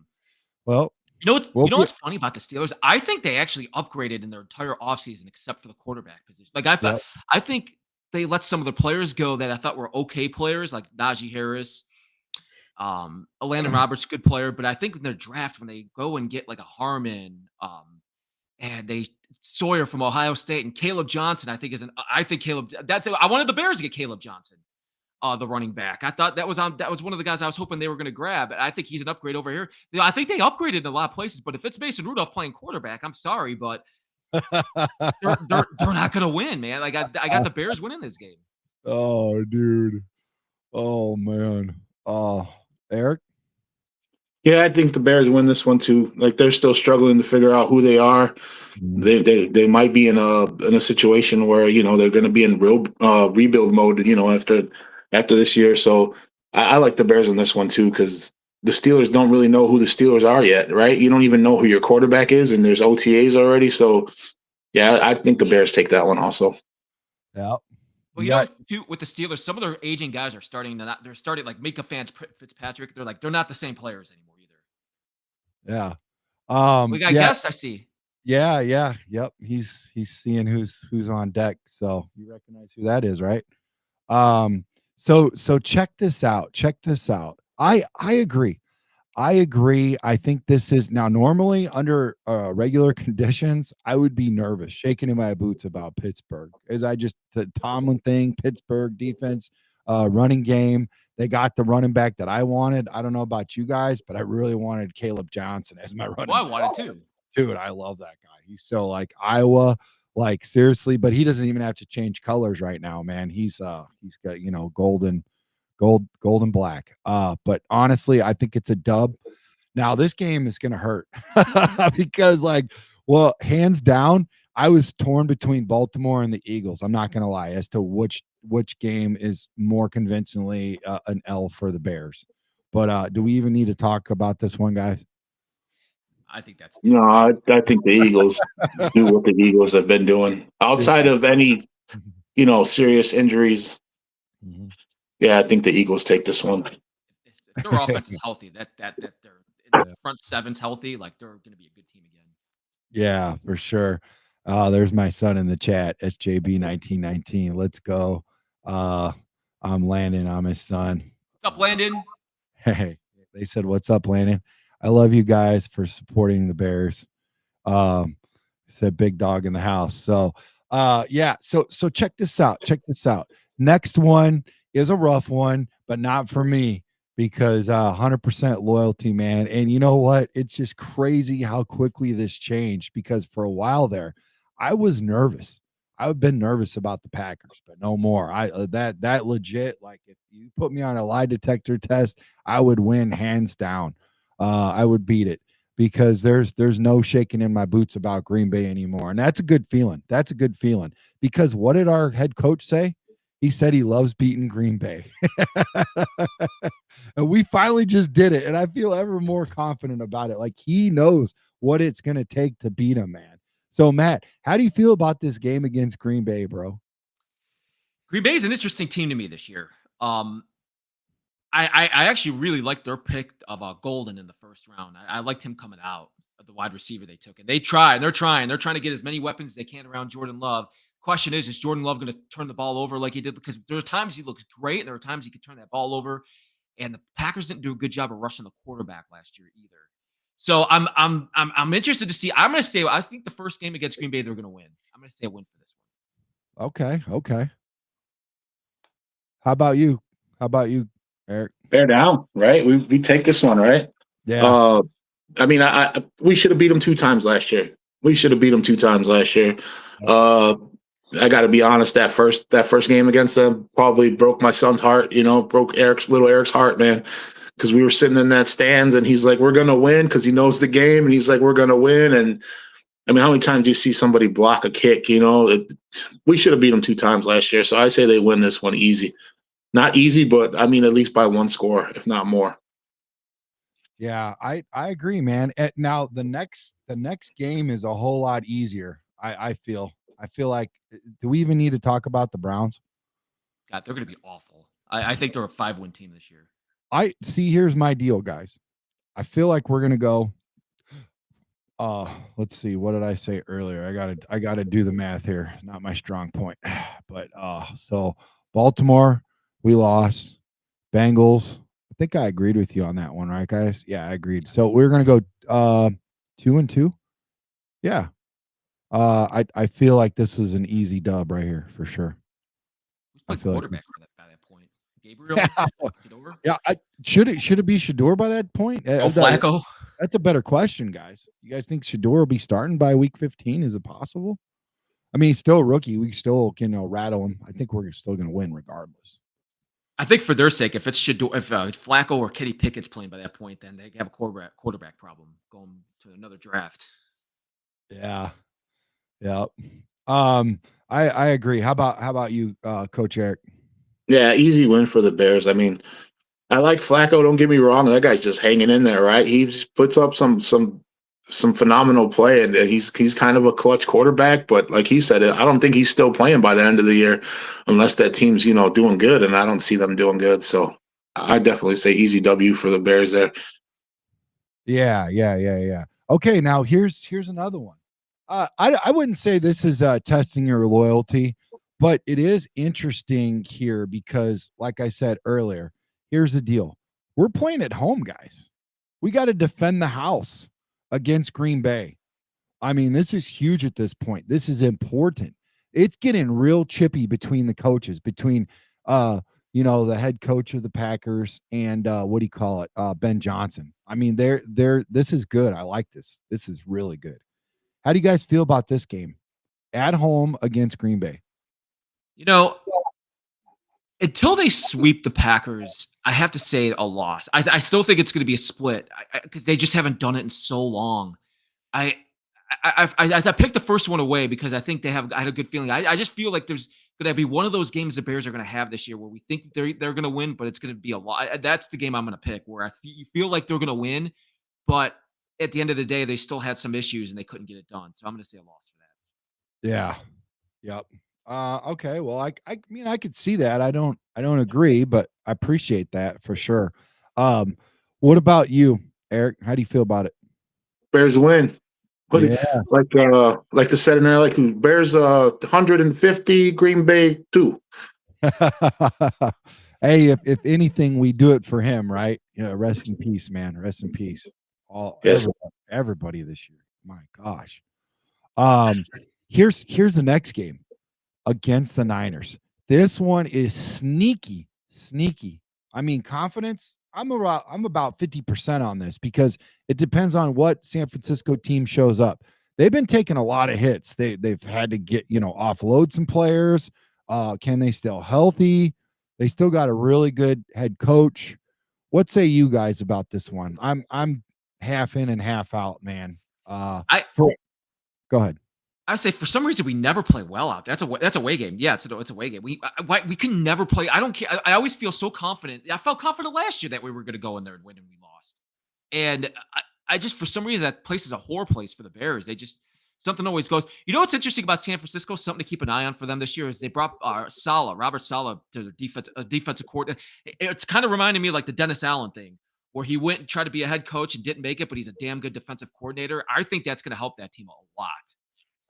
Well, what's funny about the Steelers? I think they actually upgraded in their entire offseason except for the quarterback position. Like I think they let some of the players go that I thought were okay players, like Najee Harris, Landon Roberts, good player. But I think in their draft, when they go and get like a Harmon, and they Sawyer from Ohio State and Caleb Johnson, I think I wanted the Bears to get Caleb Johnson, the running back. I thought that was one of the guys I was hoping they were going to grab. I think he's an upgrade over here. I think they upgraded in a lot of places, but if it's Mason Rudolph playing quarterback, I'm sorry, but they're not going to win, man. Like I got the Bears winning this game. Oh, dude. Oh, man. Oh, Eric? Yeah, I think the Bears win this one too. Like they're still struggling to figure out who they are. They might be in a situation where they're going to be in real rebuild mode. After this year, so I like the Bears in this one too because the Steelers don't really know who the Steelers are yet, right? You don't even know who your quarterback is, and there's OTAs already. So yeah, I think the Bears take that one also. Yeah. Well, too, with the Steelers, some of their aging guys are starting like Mika Fitzpatrick. They're not the same players anymore either. Yeah. We got guests, I see. Yeah. Yep. He's seeing who's on deck. So you recognize who that is, right? So check this out. I agree. I think this is now normally under regular conditions, I would be nervous, shaking in my boots about Pittsburgh. The Tomlin thing, Pittsburgh defense, running game. They got the running back that I wanted. I don't know about you guys, but I really wanted Caleb Johnson as my running back. I wanted too. Dude, I love that guy. He's so like Iowa, like seriously, but he doesn't even have to change colors right now, man. He's got gold and black. But honestly, I think it's a dub. Now this game is gonna hurt because hands down, I was torn between Baltimore and the Eagles. I'm not gonna lie as to which game is more convincingly an L for the Bears. But do we even need to talk about this one, guys? I think that's no. I think the Eagles do what the Eagles have been doing outside of any serious injuries. Mm-hmm. Yeah, I think the Eagles take this one. If their offense is healthy, that their front seven's healthy, like they're going to be a good team again. Yeah, for sure. Oh, there's my son in the chat, SJB1919. Let's go. I'm Landon. I'm his son. What's up, Landon? Hey, they said, "What's up, Landon? I love you guys for supporting the Bears." Um, said big dog in the house. So, yeah. So check this out. Check this out. Next one is a rough one, but not for me because 100% loyalty, man. And you know what? It's just crazy how quickly this changed because for a while there, I was nervous. I've been nervous about the Packers, but no more. I that legit, like if you put me on a lie detector test, I would win hands down. I would beat it because there's no shaking in my boots about Green Bay anymore. And that's a good feeling. That's a good feeling because what did our head coach say? He said he loves beating Green Bay. And we finally just did it. And I feel ever more confident about it. Like he knows what it's going to take to beat him, man. So, Matt, how do you feel about this game against Green Bay, bro? Green Bay is an interesting team to me this year. I actually really liked their pick of Golden in the first round. I liked him coming out of the wide receiver they took. And they're trying to get as many weapons as they can around Jordan Love. Question is Jordan Love going to turn the ball over like he did? Because there are times he looks great, and there are times he could turn that ball over. And the Packers didn't do a good job of rushing the quarterback last year either. So I'm interested to see. I'm going to say I think the first game against Green Bay they're going to win. I'm going to say a win for this one. Okay. How about you? Eric? Bear down, right? We take this one, right? Yeah. I mean, we should have beat them 2 times last year. I got to be honest. That first game against them probably broke my son's heart. Broke Eric's heart, man. Because we were sitting in that stands, and he's like, "We're gonna win," because he knows the game, and he's like, "We're gonna win." And I mean, how many times do you see somebody block a kick? We should have beat them 2 times last year. So I say they win this one easy. Not easy, but I mean, at least by one score, if not more. Yeah, I agree, man. Now the next game is a whole lot easier. I feel like do we even need to talk about the Browns? God, they're going to be awful. I think they're a 5-win team this year. I see. Here's my deal, guys. I feel like we're gonna go. Let's see. What did I say earlier? I gotta do the math here. Not my strong point. But so Baltimore, we lost. Bengals. I think I agreed with you on that one, right, guys? Yeah, I agreed. So we're gonna go 2-2. Yeah. I feel like this is an easy dub right here for sure. Who's playing quarterback by that point? Gabriel? Yeah. Should it be Shador by that point? Flacco? That's a better question, guys. You guys think Shador will be starting by week 15? Is it possible? I mean, he's still a rookie. We still rattle him. I think we're still going to win regardless. I think for their sake, if it's Shador, if Flacco or Kenny Pickett's playing by that point, then they have a quarterback problem going to another draft. Yeah. I agree. How about you, Coach Eric? Yeah, easy win for the Bears. I mean, I like Flacco. Don't get me wrong; that guy's just hanging in there, right? He just puts up some phenomenal play, and he's kind of a clutch quarterback. But like he said, I don't think he's still playing by the end of the year, unless that team's doing good, and I don't see them doing good. So I definitely say easy W for the Bears there. Yeah. Okay, now here's another one. I wouldn't say this is testing your loyalty, but it is interesting here because, like I said earlier, here's the deal: we're playing at home, guys. We got to defend the house against Green Bay. I mean, this is huge at this point. This is important. It's getting real chippy between the coaches, between the head coach of the Packers and what do you call it? Ben Johnson. I mean, this is good. I like this. This is really good. How do you guys feel about this game at home against Green Bay? Until they sweep the Packers, I have to say a loss. I still think it's going to be a split because they just haven't done it in so long. I picked the first one away because I think I had a good feeling. I just feel like there's going to be one of those games the Bears are going to have this year where we think they're going to win, but it's going to be a lot. That's the game I'm going to pick where you feel like they're going to win, but at the end of the day, they still had some issues and they couldn't get it done. So I'm going to say a loss for that. Yeah. Yep. Okay. Well, I mean, I could see that. I don't agree, but I appreciate that for sure. What about you, Eric? How do you feel about it? Bears win. But Yeah. like the said in there, like Bears 150, Green Bay 2. Hey, if anything, we do it for him, right? Yeah, rest in peace, man. Rest in peace. Yes. Everybody this year. My gosh. Um, here's the next game against the Niners. This one is sneaky, sneaky. I mean, confidence. I'm about 50% on this because it depends on what San Francisco team shows up. They've been taking a lot of hits. They've had to get, offload some players. Can they still healthy? They still got a really good head coach. What say you guys about this one? I'm half in and half out, man. I Go ahead. I say for some reason we never play well out there. That's a away game. Yeah, it's a away game. We can never play. I don't care. I always feel so confident. I felt confident last year that we were going to go in there and win, and we lost. And I just for some reason that place is a horror place for the Bears. They just something always goes. You know what's interesting about San Francisco? Something to keep an eye on for them this year is they brought Robert Saleh to the defensive coordinator. It's kind of reminding me like the Dennis Allen thing, where he went and tried to be a head coach and didn't make it, but he's a damn good defensive coordinator. I think that's going to help that team a lot.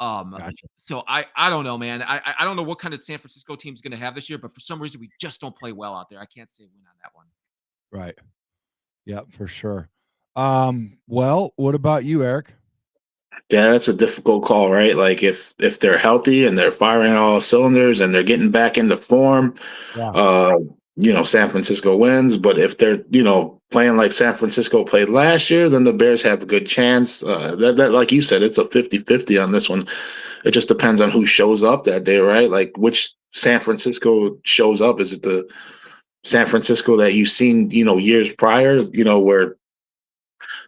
Gotcha. So I don't know, man. I don't know what kind of San Francisco team's going to have this year, but for some reason we just don't play well out there. I can't say win on that one. Right. Yeah, for sure. Well, what about you, Eric? Yeah, that's a difficult call, right? Like if they're healthy and they're firing all cylinders and they're getting back into form, Yeah. San Francisco wins. But if they're, playing like San Francisco played last year, then the Bears have a good chance. That like you said, it's a 50-50 on this one. It just depends on who shows up that day, right? Like which San Francisco shows up. Is it the San Francisco that you've seen, years prior, where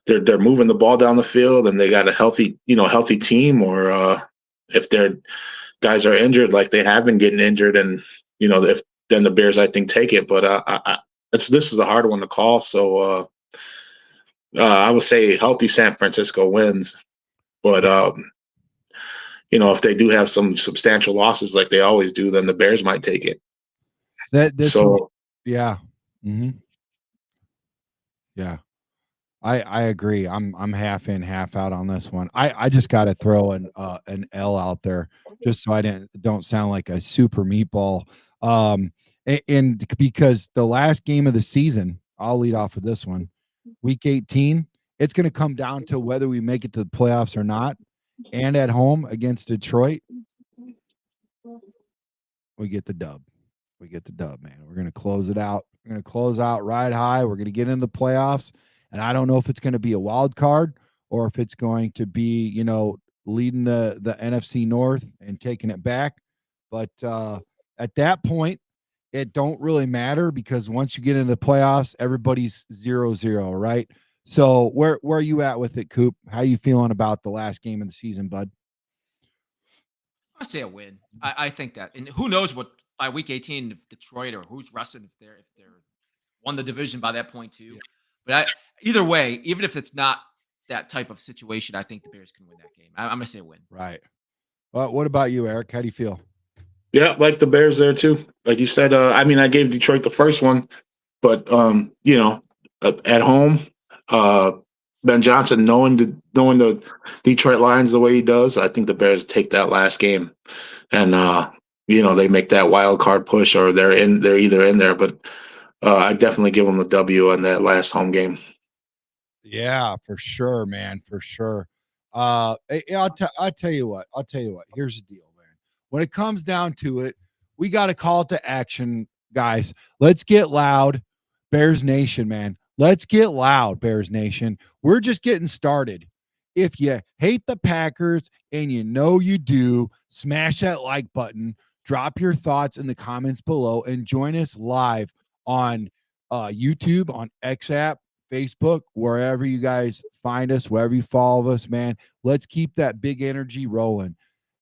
they're moving the ball down the field and they got a healthy team, or if their guys are injured like they have been getting injured, and if then the Bears I think take it. But this is a hard one to call. So I would say healthy San Francisco wins, but if they do have some substantial losses like they always do, then the Bears might take it. Yeah. Mm-hmm. Yeah. I agree. I'm half in, half out on this one. I just got to throw an L out there just so I don't sound like a super meatball. And because the last game of the season, I'll lead off with this one. Week 18, it's going to come down to whether we make it to the playoffs or not. And at home against Detroit, we get the dub. We get the dub, man. We're going to close it out. We're going to close out right high. We're going to get into the playoffs. And I don't know if it's going to be a wild card or if it's going to be, leading the NFC North and taking it back. But at that point, it don't really matter because once you get into the playoffs, everybody's 0-0, right? So where are you at with it, Coop? How you feeling about the last game of the season, bud? I say a win. I think that, and who knows what by week 18 if Detroit or who's resting if they're won the division by that point too. But either way, even if it's not that type of situation, I think the Bears can win that game. I'm gonna say a win. Right. Well, what about you, Eric? How do you feel? Yeah, like the Bears there too. Like you said, I gave Detroit the first one, but at home, Ben Johnson knowing the Detroit Lions the way he does, I think the Bears take that last game, and they make that wild card push, or they're either in there. But I definitely give them the W on that last home game. Yeah, for sure, man, for sure. I'll tell you what. Here's the deal, man. When it comes down to it, we got a call to action, guys. Let's get loud, Bears Nation, man. Let's get loud, Bears Nation. We're just getting started. If you hate the Packers and you do, smash that like button. Drop your thoughts in the comments below and join us live on YouTube, on XApp, Facebook, wherever you guys find us, wherever you follow us, man. Let's keep that big energy rolling.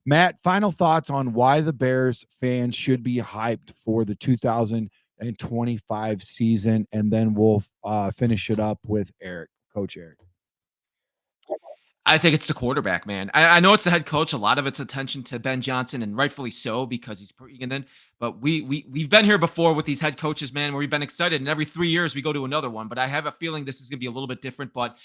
Matt, final thoughts on why the Bears fans should be hyped for the 2025 season, and then we'll finish it up with Eric, Coach Eric. I think it's the quarterback, man. I know it's the head coach. A lot of it's attention to Ben Johnson, and rightfully so because he's bringing in. But we've been here before with these head coaches, man, where we've been excited, and every 3 years we go to another one. But I have a feeling this is going to be a little bit different. But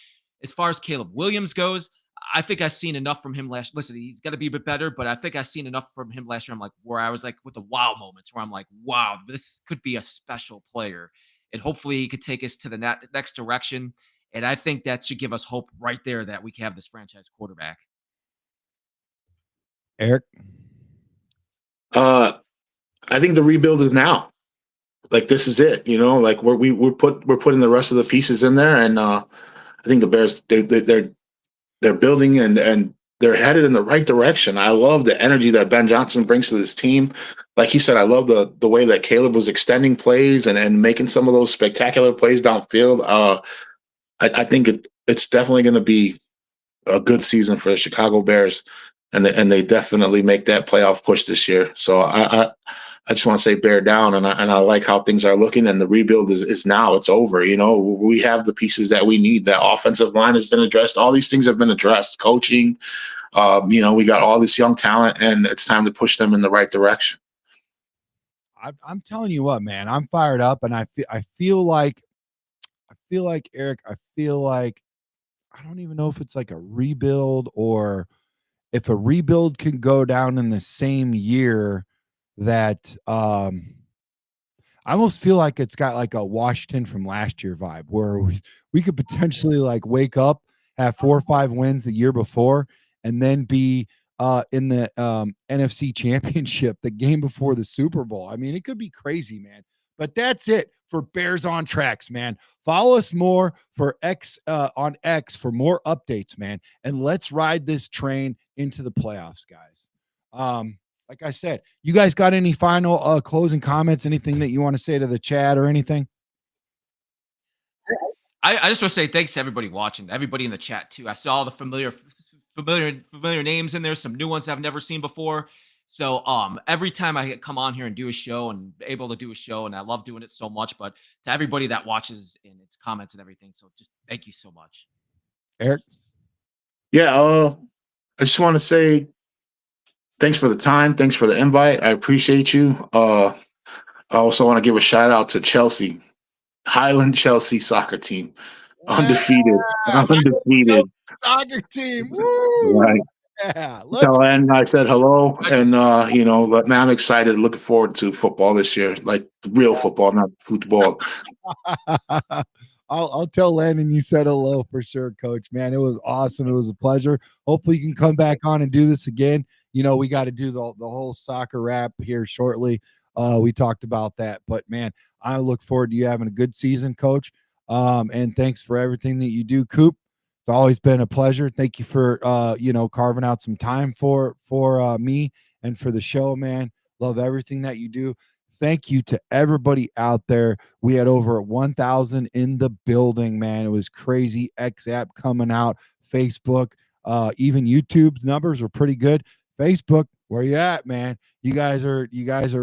as far as Caleb Williams goes, I think I've seen enough from him last. Listen, he's got to be a bit better, but I think I've seen enough from him last year. I'm like, where I was like with the wow moments, where I'm like, wow, this could be a special player, and hopefully he could take us to the next direction. And I think that should give us hope right there that we can have this franchise quarterback. Eric? I think the rebuild is now. Like this is it, like we're putting the rest of the pieces in there, and I think the Bears they're building and they're headed in the right direction. I love the energy that Ben Johnson brings to this team. Like he said, I love the way that Caleb was extending plays and making some of those spectacular plays downfield. I think it's definitely going to be a good season for the Chicago Bears, and they definitely make that playoff push this year. So I just want to say bear down, and I like how things are looking, and the rebuild is now. It's over. We have the pieces that we need. That offensive line has been addressed. All these things have been addressed. Coaching, we got all this young talent, and it's time to push them in the right direction. I'm telling you what, man, I'm fired up, and I feel like Eric, I don't even know if it's like a rebuild or if a rebuild can go down in the same year that I almost feel like it's got like a Washington from last year vibe where we could potentially like wake up, have 4 or 5 wins the year before, and then be in the NFC Championship the game before the Super Bowl. I mean, it could be crazy, man. But that's it for Bears on Tracks, man. Follow us more for on X for more updates, man. And let's ride this train into the playoffs, guys. Like I said, you guys got any final closing comments, anything that you want to say to the chat or anything? I just want to say thanks to everybody watching, everybody in the chat too. I saw all the familiar names in there, some new ones I've never seen before. So every time I come on here and do a show and able to do a show, and I love doing it so much, but to everybody that watches and its comments and everything, so just thank you so much. Eric? Yeah, I just want to say thanks for the time. Thanks for the invite. I appreciate you. I also want to give a shout out to Chelsea, Highland Chelsea soccer team. Undefeated. Undefeated. Soccer team. Woo! Right. Yeah. And I said hello. And, but man, I'm excited. Looking forward to football this year, like real football, not football. I'll tell Landon you said hello for sure, Coach. Man, it was awesome. It was a pleasure. Hopefully you can come back on and do this again. We got to do the whole soccer wrap here shortly. We talked about that, but man, I look forward to you having a good season, Coach. And thanks for everything that you do, Coop. It's always been a pleasure. Thank you for carving out some time for me and for the show, man. Love everything that you do. Thank you to everybody out there. We had over 1,000 in the building, man. It was crazy. X app coming out, Facebook, even YouTube's numbers were pretty good. Facebook, where you at, man? You guys are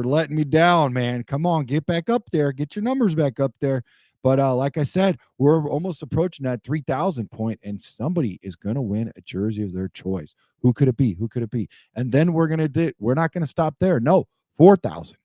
letting me down, man. Come on, get back up there. Get your numbers back up there. But like I said, we're almost approaching that 3,000 point, and somebody is going to win a jersey of their choice. Who could it be? And then we're not going to stop there. No, 4,000.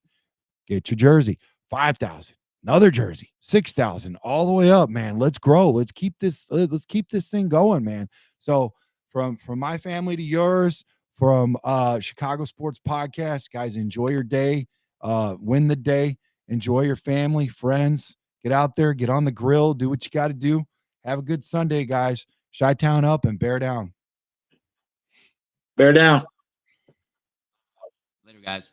Get your jersey. 5,000. Another jersey. 6,000. All the way up, man. Let's grow. Let's keep this thing going, man. So from my family to yours, from Chicago Sports Podcast, guys, enjoy your day. Win the day. Enjoy your family, friends. Get out there, get on the grill, do what you got to do. Have a good Sunday, guys. Chi-Town up and bear down. Bear down. Later, guys.